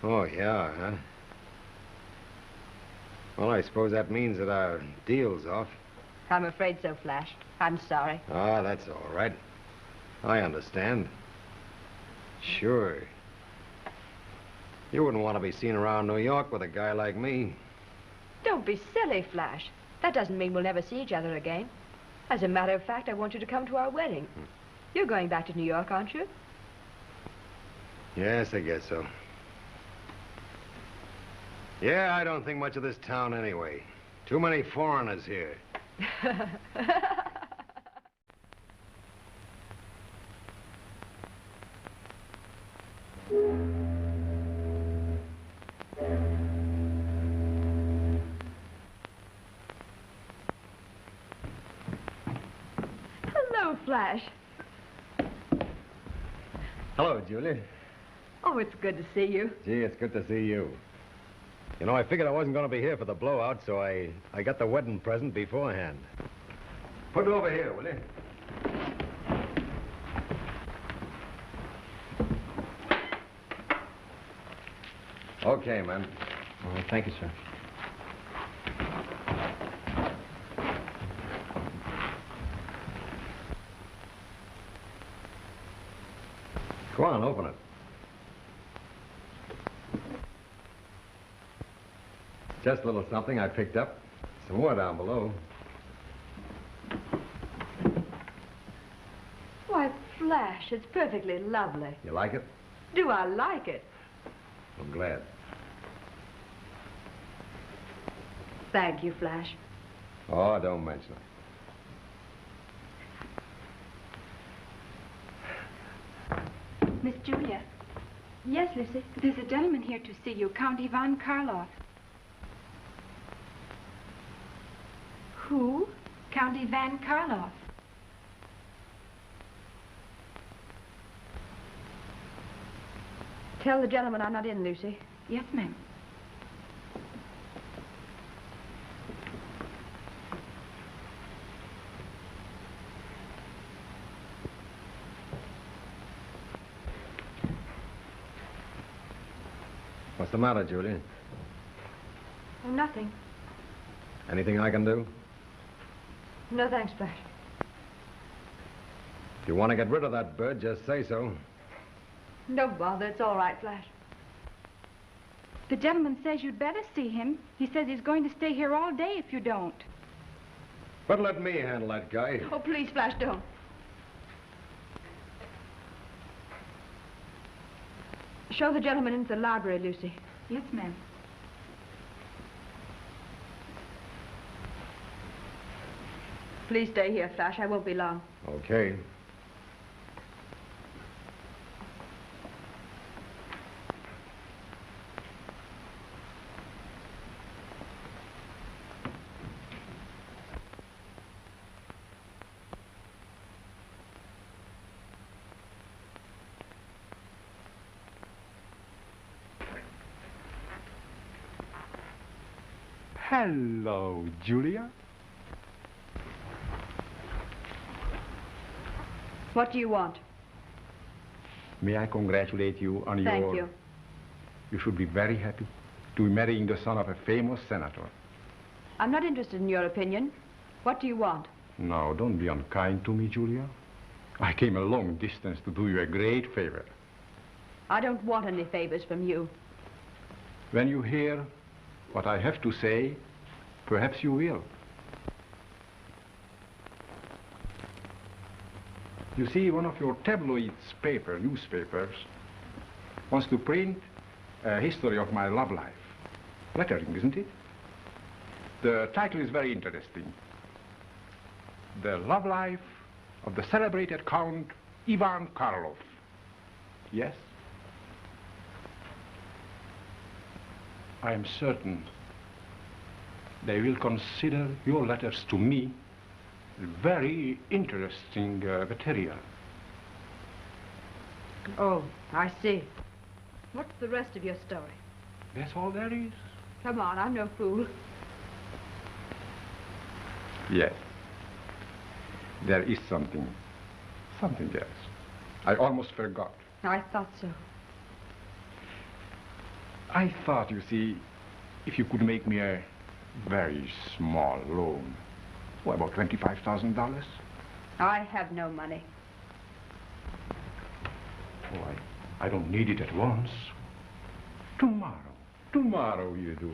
Oh, yeah, huh? Well, I suppose that means that our deal's off. I'm afraid so, Flash. I'm sorry. Ah, that's all right. I understand. Sure. You wouldn't want to be seen around New York with a guy like me. Don't be silly, Flash. That doesn't mean we'll never see each other again. As a matter of fact, I want you to come to our wedding. You're going back to New York, aren't you? Yes, I guess so. Yeah, I don't think much of this town anyway. Too many foreigners here. Hello, Flash. Hello, Julie. Oh, it's good to see you. Gee, it's good to see you. You know, I figured I wasn't going to be here for the blowout, so I got the wedding present beforehand. Put it over here, will you? Okay, man. Oh, thank you, sir. Go on, open it. Just a little something I picked up. Some more down below. Why, Flash, it's perfectly lovely. You like it? Do I like it? I'm glad. Thank you, Flash. Oh, don't mention it. Miss Julia. Yes, Lucy? There's a gentleman here to see you, Count Ivan Karloff. Who? Count Ivan Karloff. Tell the gentleman I'm not in, Lucy. Yes, ma'am. What's the matter, Julia? Oh, nothing. Anything I can do? No, thanks, Flash. If you want to get rid of that bird, just say so. No bother, it's all right, Flash. The gentleman says you'd better see him. He says he's going to stay here all day if you don't. But let me handle that guy. Oh, please, Flash, don't. Show the gentleman into the library, Lucy. Yes, ma'am. Please stay here, Flash. I won't be long. Okay. Hello, Julia. What do you want? May I congratulate you on Thank your... you. You should be very happy to be marrying the son of a famous senator. I'm not interested in your opinion. What do you want? No, don't be unkind to me, Julia. I came a long distance to do you a great favor. I don't want any favors from you. When you hear what I have to say, perhaps you will. You see, one of your tabloid newspapers, wants to print a history of my love life. Flattering, isn't it? The title is very interesting. The love life of the celebrated Count Ivan Karloff. Yes? I am certain they will consider your letters to me very interesting material. Oh, I see. What's the rest of your story? That's all there is. Come on, I'm no fool. Yes. There is something else. I almost forgot. I thought so. I thought, you see, if you could make me a very small loan. Oh, about $25,000? I have no money. Oh, I don't need it at once. Tomorrow you do.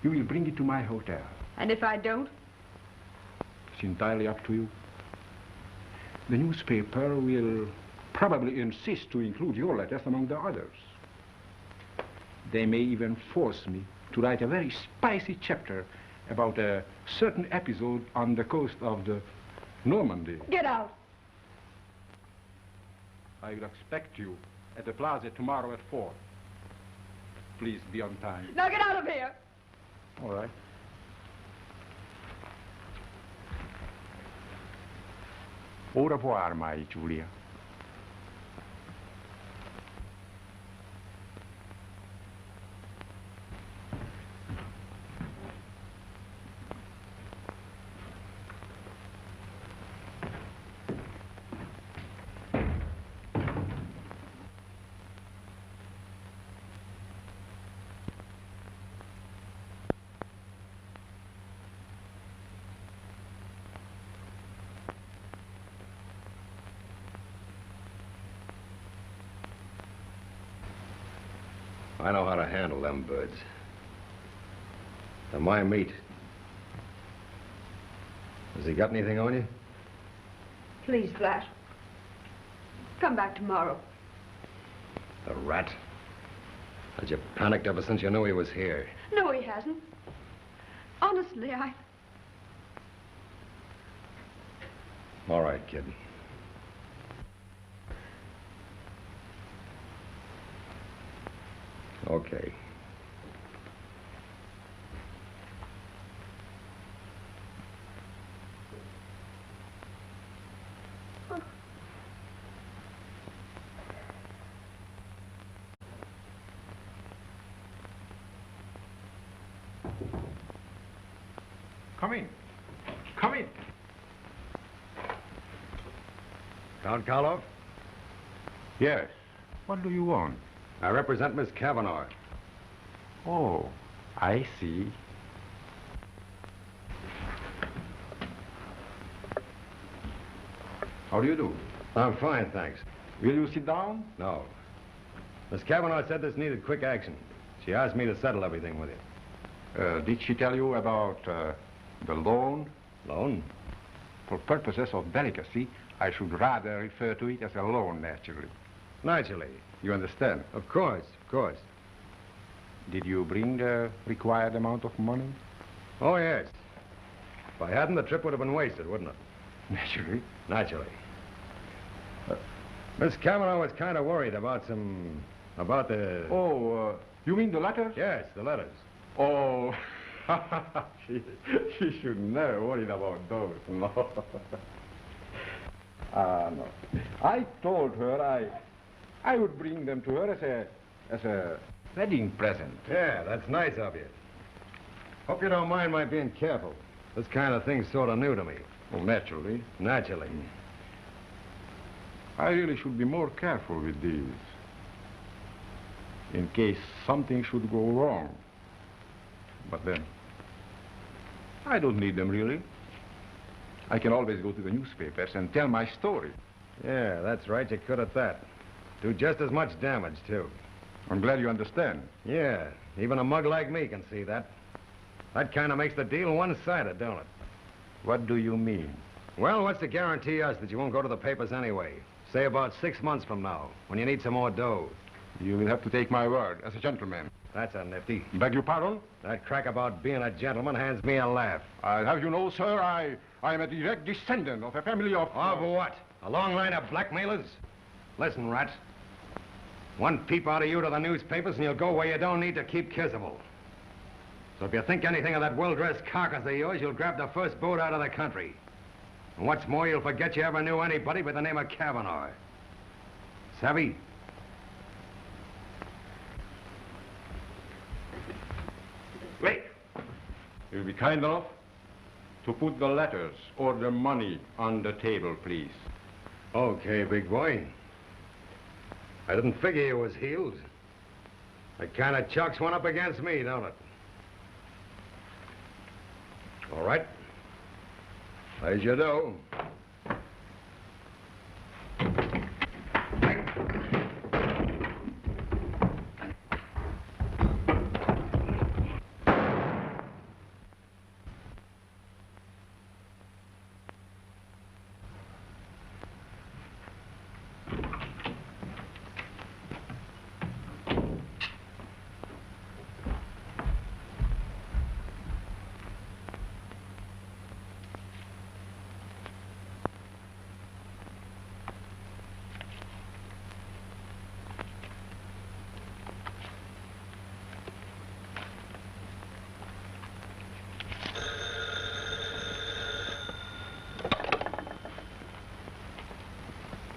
You will bring it to my hotel. And if I don't? It's entirely up to you. The newspaper will probably insist to include your letters among the others. They may even force me to write a very spicy chapter about a certain episode on the coast of the Normandy. Get out! I will expect you at the plaza tomorrow at 4. Please be on time. Now get out of here! All right. Au revoir, my Julia. I know how to handle them birds. They're my meat. Has he got anything on you? Please, Flash. Come back tomorrow. The rat. Had you panicked ever since you knew he was here? No, he hasn't. Honestly, All right, kid. Okay. Come in. Come in. Count Karloff? Yes. What do you want? I represent Miss Kavanaugh. Oh, I see. How do you do? I'm fine, thanks. Will you sit down? No. Miss Kavanaugh said this needed quick action. She asked me to settle everything with you. Did she tell you about the loan? Loan? For purposes of delicacy, I should rather refer to it as a loan, naturally. Naturally. You understand? Of course, of course. Did you bring the required amount of money? Oh, yes. If I hadn't, the trip would have been wasted, wouldn't it? Naturally. Naturally. Miss Kavanaugh was kind of worried about the... Oh, you mean the letters? Yes, the letters. Oh, she should never worry about those, no. No. I told her I would bring them to her as a wedding present. Yeah, that's nice of you. Hope you don't mind my being careful. This kind of thing's sort of new to me. Well, naturally. Naturally. I really should be more careful with these. In case something should go wrong. But then, I don't need them, really. I can always go to the newspapers and tell my story. Yeah, that's right. You could at that. Do just as much damage, too. I'm glad you understand. Yeah, even a mug like me can see that. That kind of makes the deal one-sided, don't it? What do you mean? Well, what's to guarantee us that you won't go to the papers anyway? Say about 6 months from now, when you need some more dough. You will have to take my word as a gentleman. That's a nifty. Beg your pardon? That crack about being a gentleman hands me a laugh. I'll have you know, sir, I am a direct descendant of a family of... Of what? A long line of blackmailers? Listen, rat. One peep out of you to the newspapers and you'll go where you don't need to keep kissable. So if you think anything of that well-dressed carcass of yours, you'll grab the first boat out of the country. And what's more, you'll forget you ever knew anybody by the name of Kavanaugh. Savvy? Wait. You'll be kind enough to put the letters or the money on the table, please. Okay, big boy. I didn't figure you was healed. That kind of chalks one up against me, don't it? All right. As you do.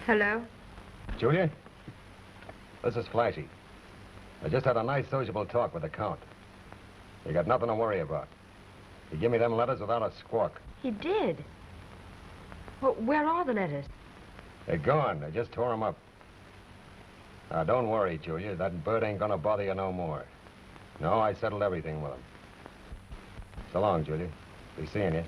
Hello? Julia? This is Flashy. I just had a nice sociable talk with the Count. You got nothing to worry about. He gave me them letters without a squawk. He did? Well, where are the letters? They're gone. They just tore them up. Now, don't worry, Julia. That bird ain't gonna bother you no more. No, I settled everything with him. So long, Julia. Be seeing you.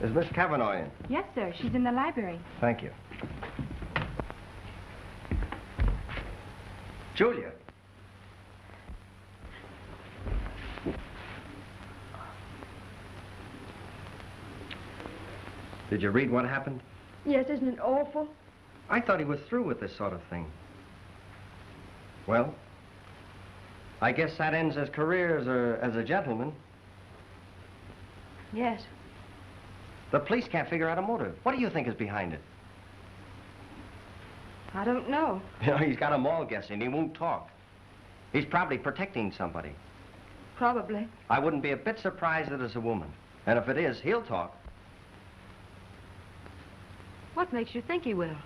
Is Miss Kavanaugh in? Yes, sir. She's in the library. Thank you. Julia. Did you read what happened? Yes, isn't it awful? I thought he was through with this sort of thing. Well, I guess that ends his career as a gentleman. Yes. The police can't figure out a motive. What do you think is behind it? I don't know. You know, he's got them all guessing. He won't talk. He's probably protecting somebody. Probably. I wouldn't be a bit surprised that it's a woman. And if it is, he'll talk. What makes you think he will?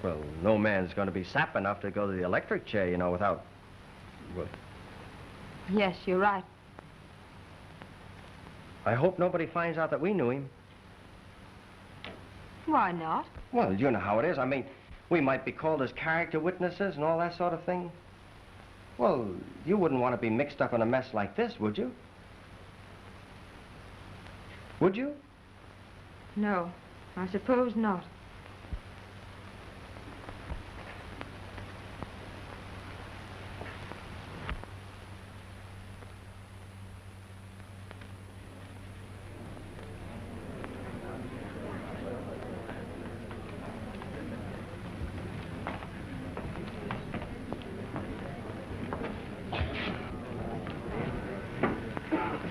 Well, no man's going to be sap enough to go to the electric chair, you know, without... Well, Yes, you're right. I hope nobody finds out that we knew him. Why not? Well, you know how it is. I mean, we might be called as character witnesses and all that sort of thing. Well, you wouldn't want to be mixed up in a mess like this, would you? Would you? No, I suppose not.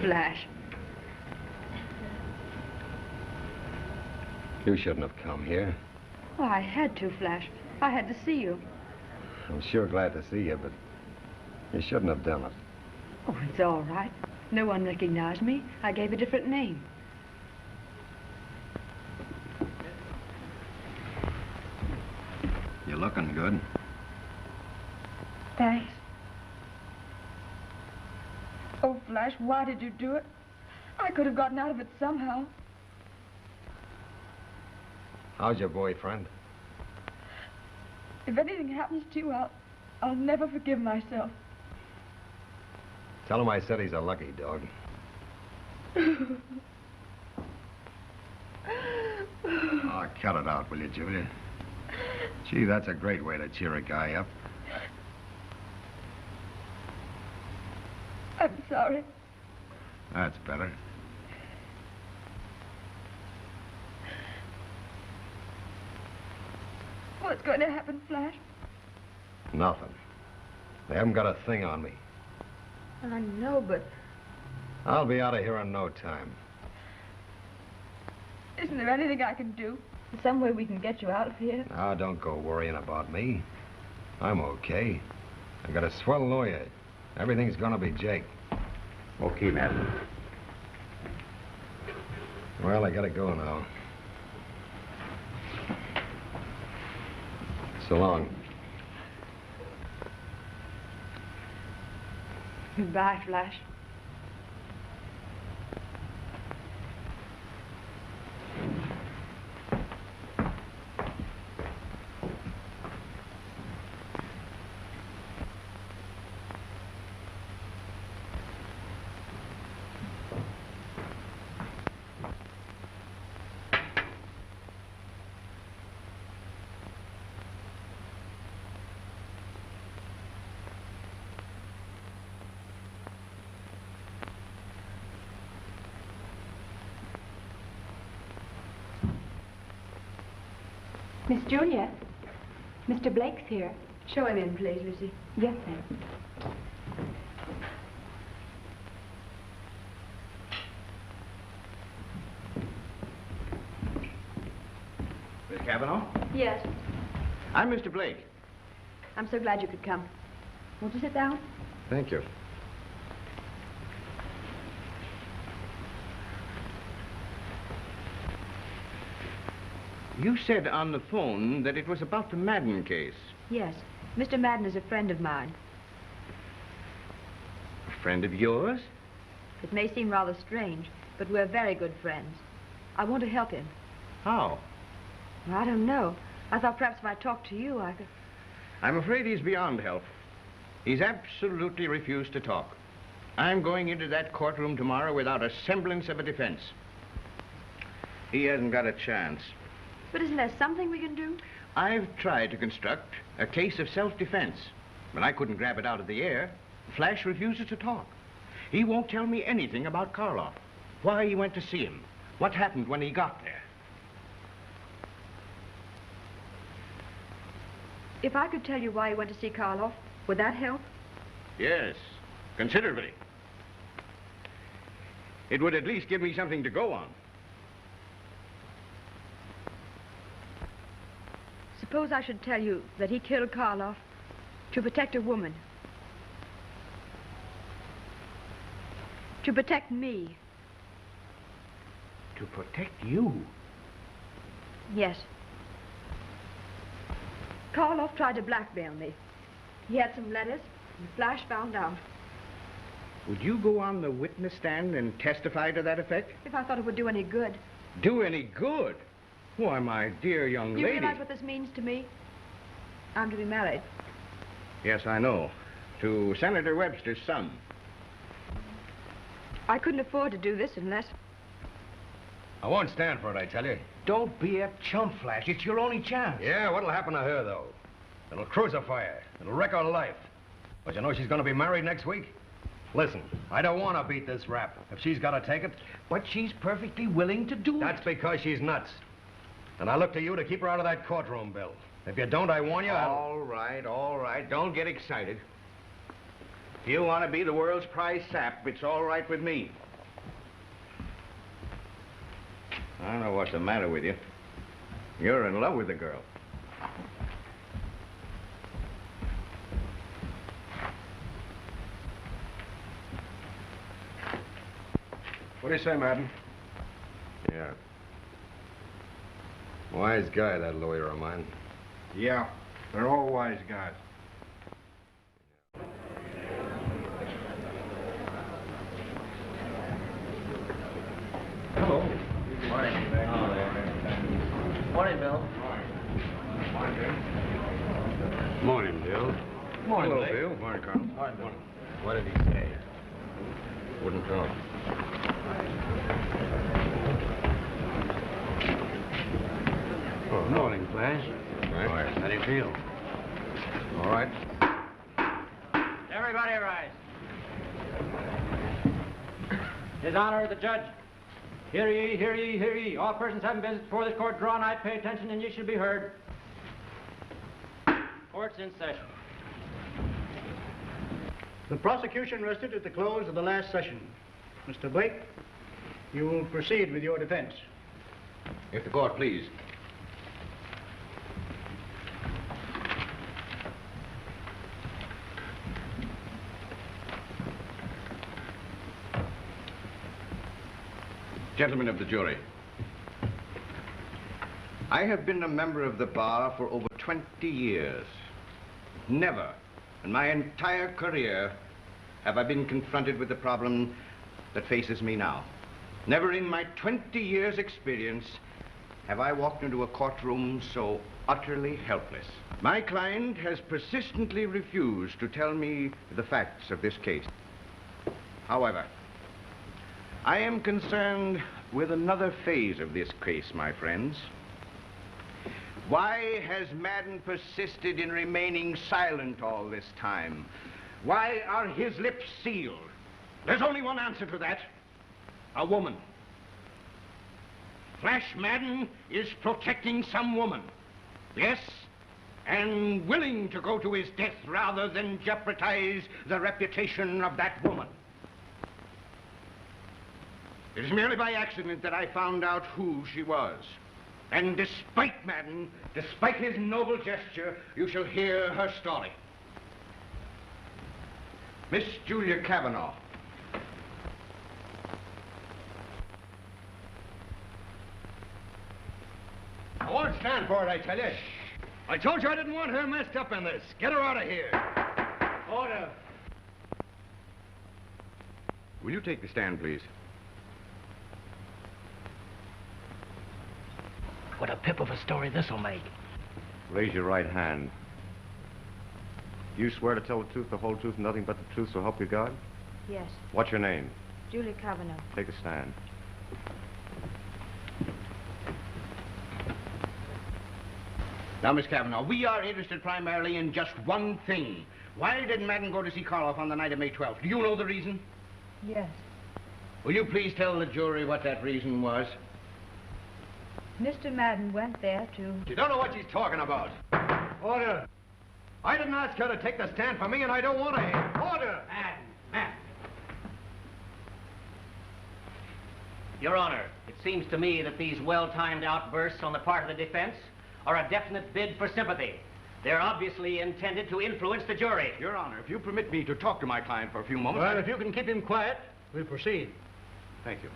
Flash. You shouldn't have come here. Well, I had to, Flash. I had to see you. I'm sure glad to see you, but you shouldn't have done it. Oh, it's all right. No one recognized me. I gave a different name. You're looking good. Thanks. Oh, Flash, why did you do it? I could have gotten out of it somehow. How's your boyfriend? If anything happens to you, I'll never forgive myself. Tell him I said he's a lucky dog. Oh, cut it out, will you, Julia? Gee, that's a great way to cheer a guy up. I'm sorry. That's better. What's going to happen, Flash? Nothing. They haven't got a thing on me. I know, but I'll be out of here in no time. isn't there anything I can do? Some way we can get you out of here? Now, don't go worrying about me. I'm okay. I got a swell lawyer. Everything's gonna be Jake. Okay, madam. Well, I gotta go now. So long. Goodbye, Flash. Miss Julia, Mr. Blake's here. Show him in, please, Lucy. Yes, ma'am. Miss Kavanaugh? Yes. I'm Mr. Blake. I'm so glad you could come. Won't you sit down? Thank you. You said on the phone that it was about the Madden case. Yes. Mr. Madden is a friend of mine. A friend of yours? It may seem rather strange, but we're very good friends. I want to help him. How? Well, I don't know. I thought perhaps if I talked to you, I could... I'm afraid he's beyond help. He's absolutely refused to talk. I'm going into that courtroom tomorrow without a semblance of a defense. He hasn't got a chance. But isn't there something we can do? I've tried to construct a case of self-defense, but I couldn't grab it out of the air. Flash refuses to talk. He won't tell me anything about Karloff. Why he went to see him. What happened when he got there. If I could tell you why he went to see Karloff, would that help? Yes, considerably. It would at least give me something to go on. Suppose I should tell you that he killed Karloff to protect a woman. To protect me. To protect you? Yes. Karloff tried to blackmail me. He had some letters, and Flash found out. Would you go on the witness stand and testify to that effect? If I thought it would do any good. Do any good? Why, my dear young lady. You realize what this means to me? I'm to be married. Yes, I know. To Senator Webster's son. I couldn't afford to do this unless... I won't stand for it, I tell you. Don't be a chump, Flash. It's your only chance. Yeah, what'll happen to her, though? It'll crucify her. It'll wreck her life. But you know she's gonna be married next week? Listen, I don't want to beat this rap. If she's got to take it... But she's perfectly willing to do it. That's because she's nuts. And I look to you to keep her out of that courtroom, Bill. If you don't, I warn you, All right. Don't get excited. If you want to be the world's prize sap, it's all right with me. I don't know what's the matter with you. You're in love with the girl. What do you say, Madden? Yeah. Wise guy, that lawyer of mine. Yeah, they're all wise guys. Hello. Morning. Morning, Bill. Morning, Bill. Morning, Hello, Blake. Bill. Morning, Carl. Morning, Bill. What did he say? Wouldn't talk. Oh, morning, Flash. Right. How do you feel? All right. Everybody rise. His Honor, the judge. Hear ye, hear ye, hear ye. All persons having business before this court draw nigh, pay attention, and ye shall be heard. Court's in session. The prosecution rested at the close of the last session. Mr. Blake, you will proceed with your defense. If the court please. Gentlemen of the jury, I have been a member of the bar for over 20 years. Never in my entire career have I been confronted with the problem that faces me now. Never in my 20 years' experience have I walked into a courtroom so utterly helpless. My client has persistently refused to tell me the facts of this case. However, I am concerned with another phase of this case, my friends. Why has Madden persisted in remaining silent all this time? Why are his lips sealed? There's only one answer to that. A woman. Flash Madden is protecting some woman. Yes, and willing to go to his death rather than jeopardize the reputation of that woman. It is merely by accident that I found out who she was. And despite Madden, despite his noble gesture, you shall hear her story. Miss Julia Cavanaugh. I won't stand for it, I tell you. I told you I didn't want her messed up in this. Get her out of here. Order. Will you take the stand, please? What a pip of a story this'll make. Raise your right hand. You swear to tell the truth, the whole truth, and nothing but the truth, so help you God? Yes, What's your name? Julie Cavanaugh. Take a stand. Now, Miss Cavanaugh, we are interested primarily in just one thing. Why did Madden go to see Karloff on the night of May 12th? Do you know the reason? Yes. Will you please tell the jury what that reason was? Mr. Madden went there to... You don't know what she's talking about. Order. I didn't ask her to take the stand for me, and I don't want to hear. Order. Madden. Your Honor, it seems to me that these well-timed outbursts on the part of the defense are a definite bid for sympathy. They're obviously intended to influence the jury. Your Honor, if you permit me to talk to my client for a few moments... Well, if you can keep him quiet, we'll proceed. Thank you.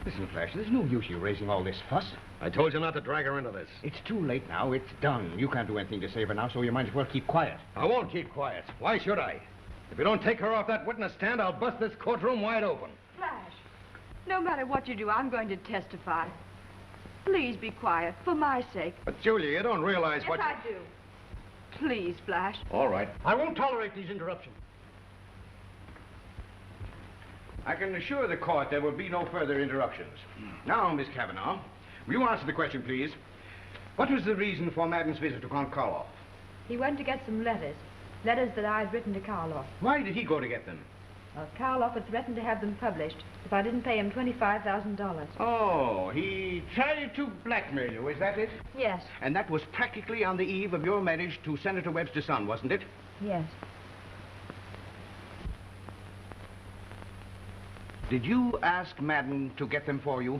Listen, Flash, there's no use you raising all this fuss. I told you not to drag her into this. It's too late now. It's done. You can't do anything to save her now, so you might as well keep quiet. I won't keep quiet. Why should I? If you don't take her off that witness stand, I'll bust this courtroom wide open. Flash, no matter what you do, I'm going to testify. Please be quiet, for my sake. But, Julia, you don't realize what... Yes, I do. Please, Flash. All right. I won't tolerate these interruptions. I can assure the court there will be no further interruptions. Now, Miss Cavanaugh, will you answer the question, please? What was the reason for Madden's visit to Count Karloff? He went to get some letters. Letters that I'd written to Karloff. Why did he go to get them? Well, Karloff had threatened to have them published if I didn't pay him $25,000. Oh, he tried to blackmail you, is that it? Yes. And that was practically on the eve of your marriage to Senator Webster's son, wasn't it? Yes. Did you ask Madden to get them for you?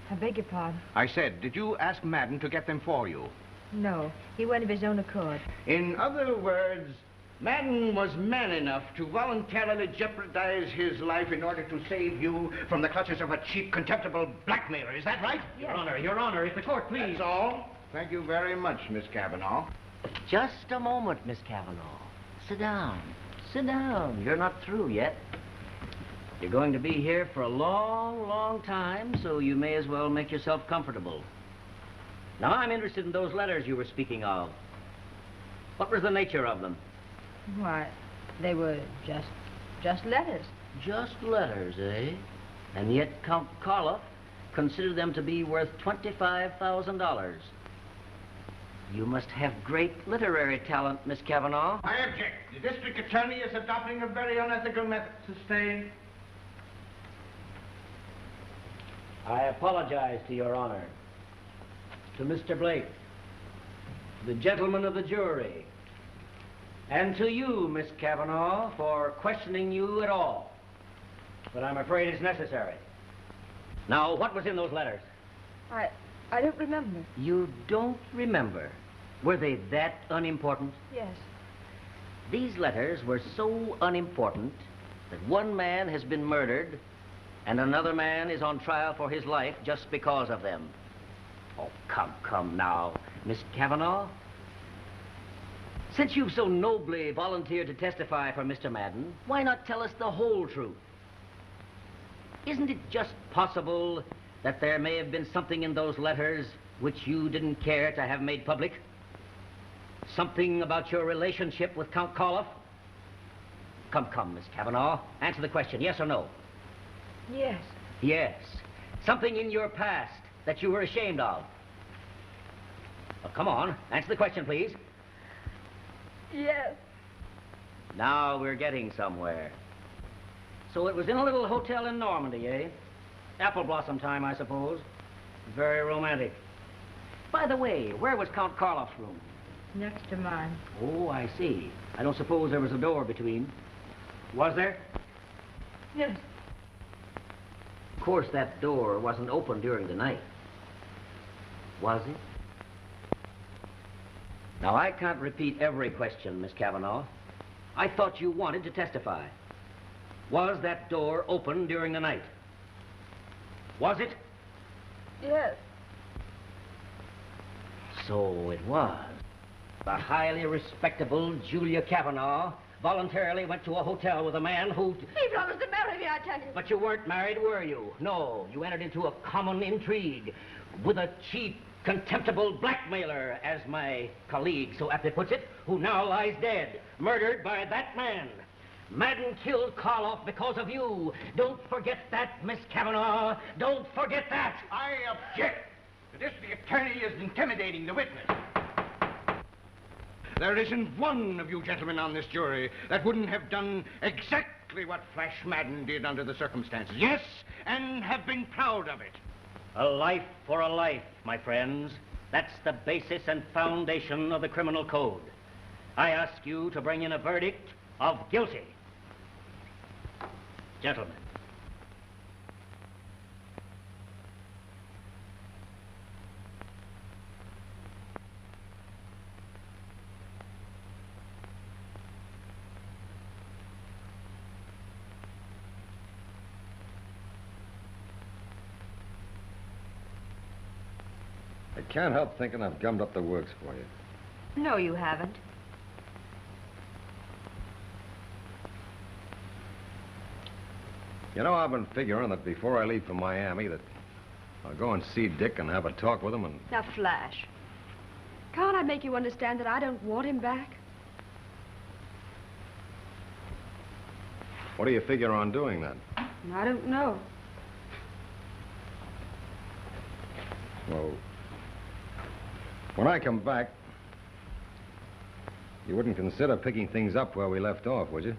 I beg your pardon? I said, did you ask Madden to get them for you? No. He went of his own accord. In other words, Madden was man enough to voluntarily jeopardize his life in order to save you from the clutches of a cheap, contemptible blackmailer. Is that right? Yes. Your Honor, if the court please. That's all. Thank you very much, Miss Cavanaugh. Just a moment, Miss Cavanaugh. Sit down. Sit down. You're not through yet. You're going to be here for a long, long time, so you may as well make yourself comfortable. Now, I'm interested in those letters you were speaking of. What was the nature of them? Why, they were just letters. Just letters, eh? And yet Count Karloff considered them to be worth $25,000. You must have great literary talent, Miss Cavanaugh. I object. The district attorney is adopting a very unethical method. Sustained. I apologize to Your Honor, to Mr. Blake, to the gentlemen of the jury, and to you, Miss Cavanaugh, for questioning you at all. But I'm afraid it's necessary. Now, what was in those letters? I don't remember. You don't remember? Were they that unimportant? Yes. These letters were so unimportant that one man has been murdered and another man is on trial for his life just because of them. Oh, come now, Miss Cavanaugh. Since you've so nobly volunteered to testify for Mr. Madden, why not tell us the whole truth? Isn't it just possible that there may have been something in those letters which you didn't care to have made public? Something about your relationship with Count Karloff? Come, Miss Cavanaugh. Answer the question, yes or no? Yes. Yes. Something in your past that you were ashamed of. Well, come on. Answer the question, please. Yes. Now we're getting somewhere. So it was in a little hotel in Normandy, eh? Apple blossom time, I suppose. Very romantic. By the way, where was Count Karloff's room? Next to mine. Oh, I see. I don't suppose there was a door between. Was there? Yes. Of course, that door wasn't open during the night. Was it? Now, I can't repeat every question, Miss Cavanaugh. I thought you wanted to testify. Was that door open during the night? Was it? Yes. So it was. The highly respectable Julia Cavanaugh voluntarily went to a hotel with a man who... He promised to marry me, I tell you. But you weren't married, were you? No, you entered into a common intrigue with a cheap, contemptible blackmailer, as my colleague so aptly puts it, who now lies dead, murdered by that man. Madden killed Karloff because of you. Don't forget that, Miss Kavanaugh. Don't forget that. I object. The district attorney is intimidating the witness. There isn't one of you gentlemen on this jury that wouldn't have done exactly what Flash Madden did under the circumstances. Yes, and have been proud of it. A life for a life, my friends. That's the basis and foundation of the criminal code. I ask you to bring in a verdict of guilty. Gentlemen. I can't help thinking I've gummed up the works for you. No, you haven't. You know, I've been figuring that before I leave for Miami that I'll go and see Dick and have a talk with him and... Now, Flash, can't I make you understand that I don't want him back? What do you figure on doing then? I don't know. Well, when I come back, you wouldn't consider picking things up where we left off, would you?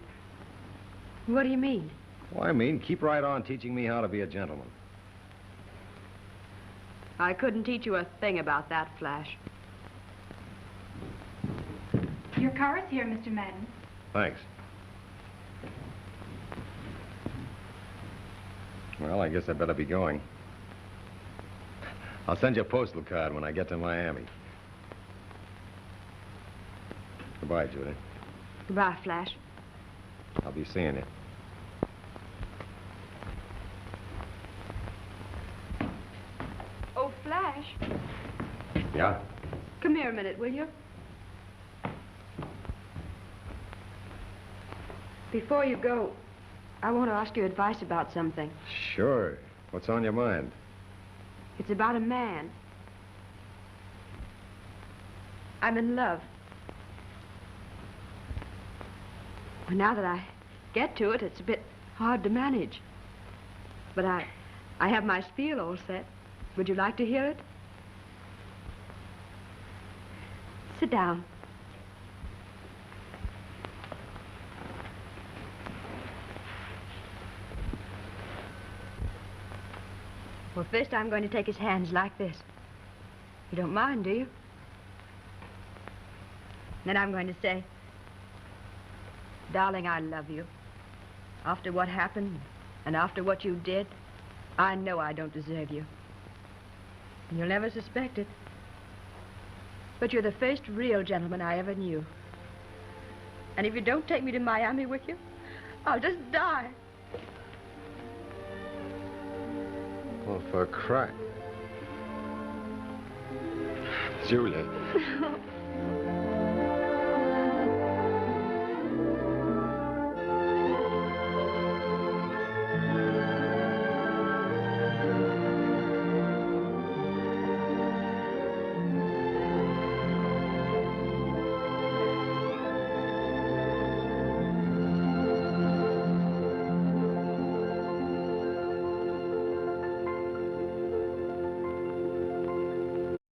What do you mean? Well, I mean, keep right on teaching me how to be a gentleman. I couldn't teach you a thing about that, Flash. Your car is here, Mr. Madden. Thanks. Well, I guess I better be going. I'll send you a postal card when I get to Miami. Goodbye, Judy. Goodbye, Flash. I'll be seeing you. Oh, Flash. Yeah? Come here a minute, will you? Before you go, I want to ask you advice about something. Sure. What's on your mind? It's about a man. I'm in love. Well, now that I get to it, it's a bit hard to manage. But I have my spiel all set. Would you like to hear it? Sit down. Well, first I'm going to take his hands like this. You don't mind, do you? Then I'm going to say, darling, I love you. After what happened and after what you did, I know I don't deserve you. And you'll never suspect it. But you're the first real gentleman I ever knew. And if you don't take me to Miami with you, I'll just die. Well, for a crack. Julie.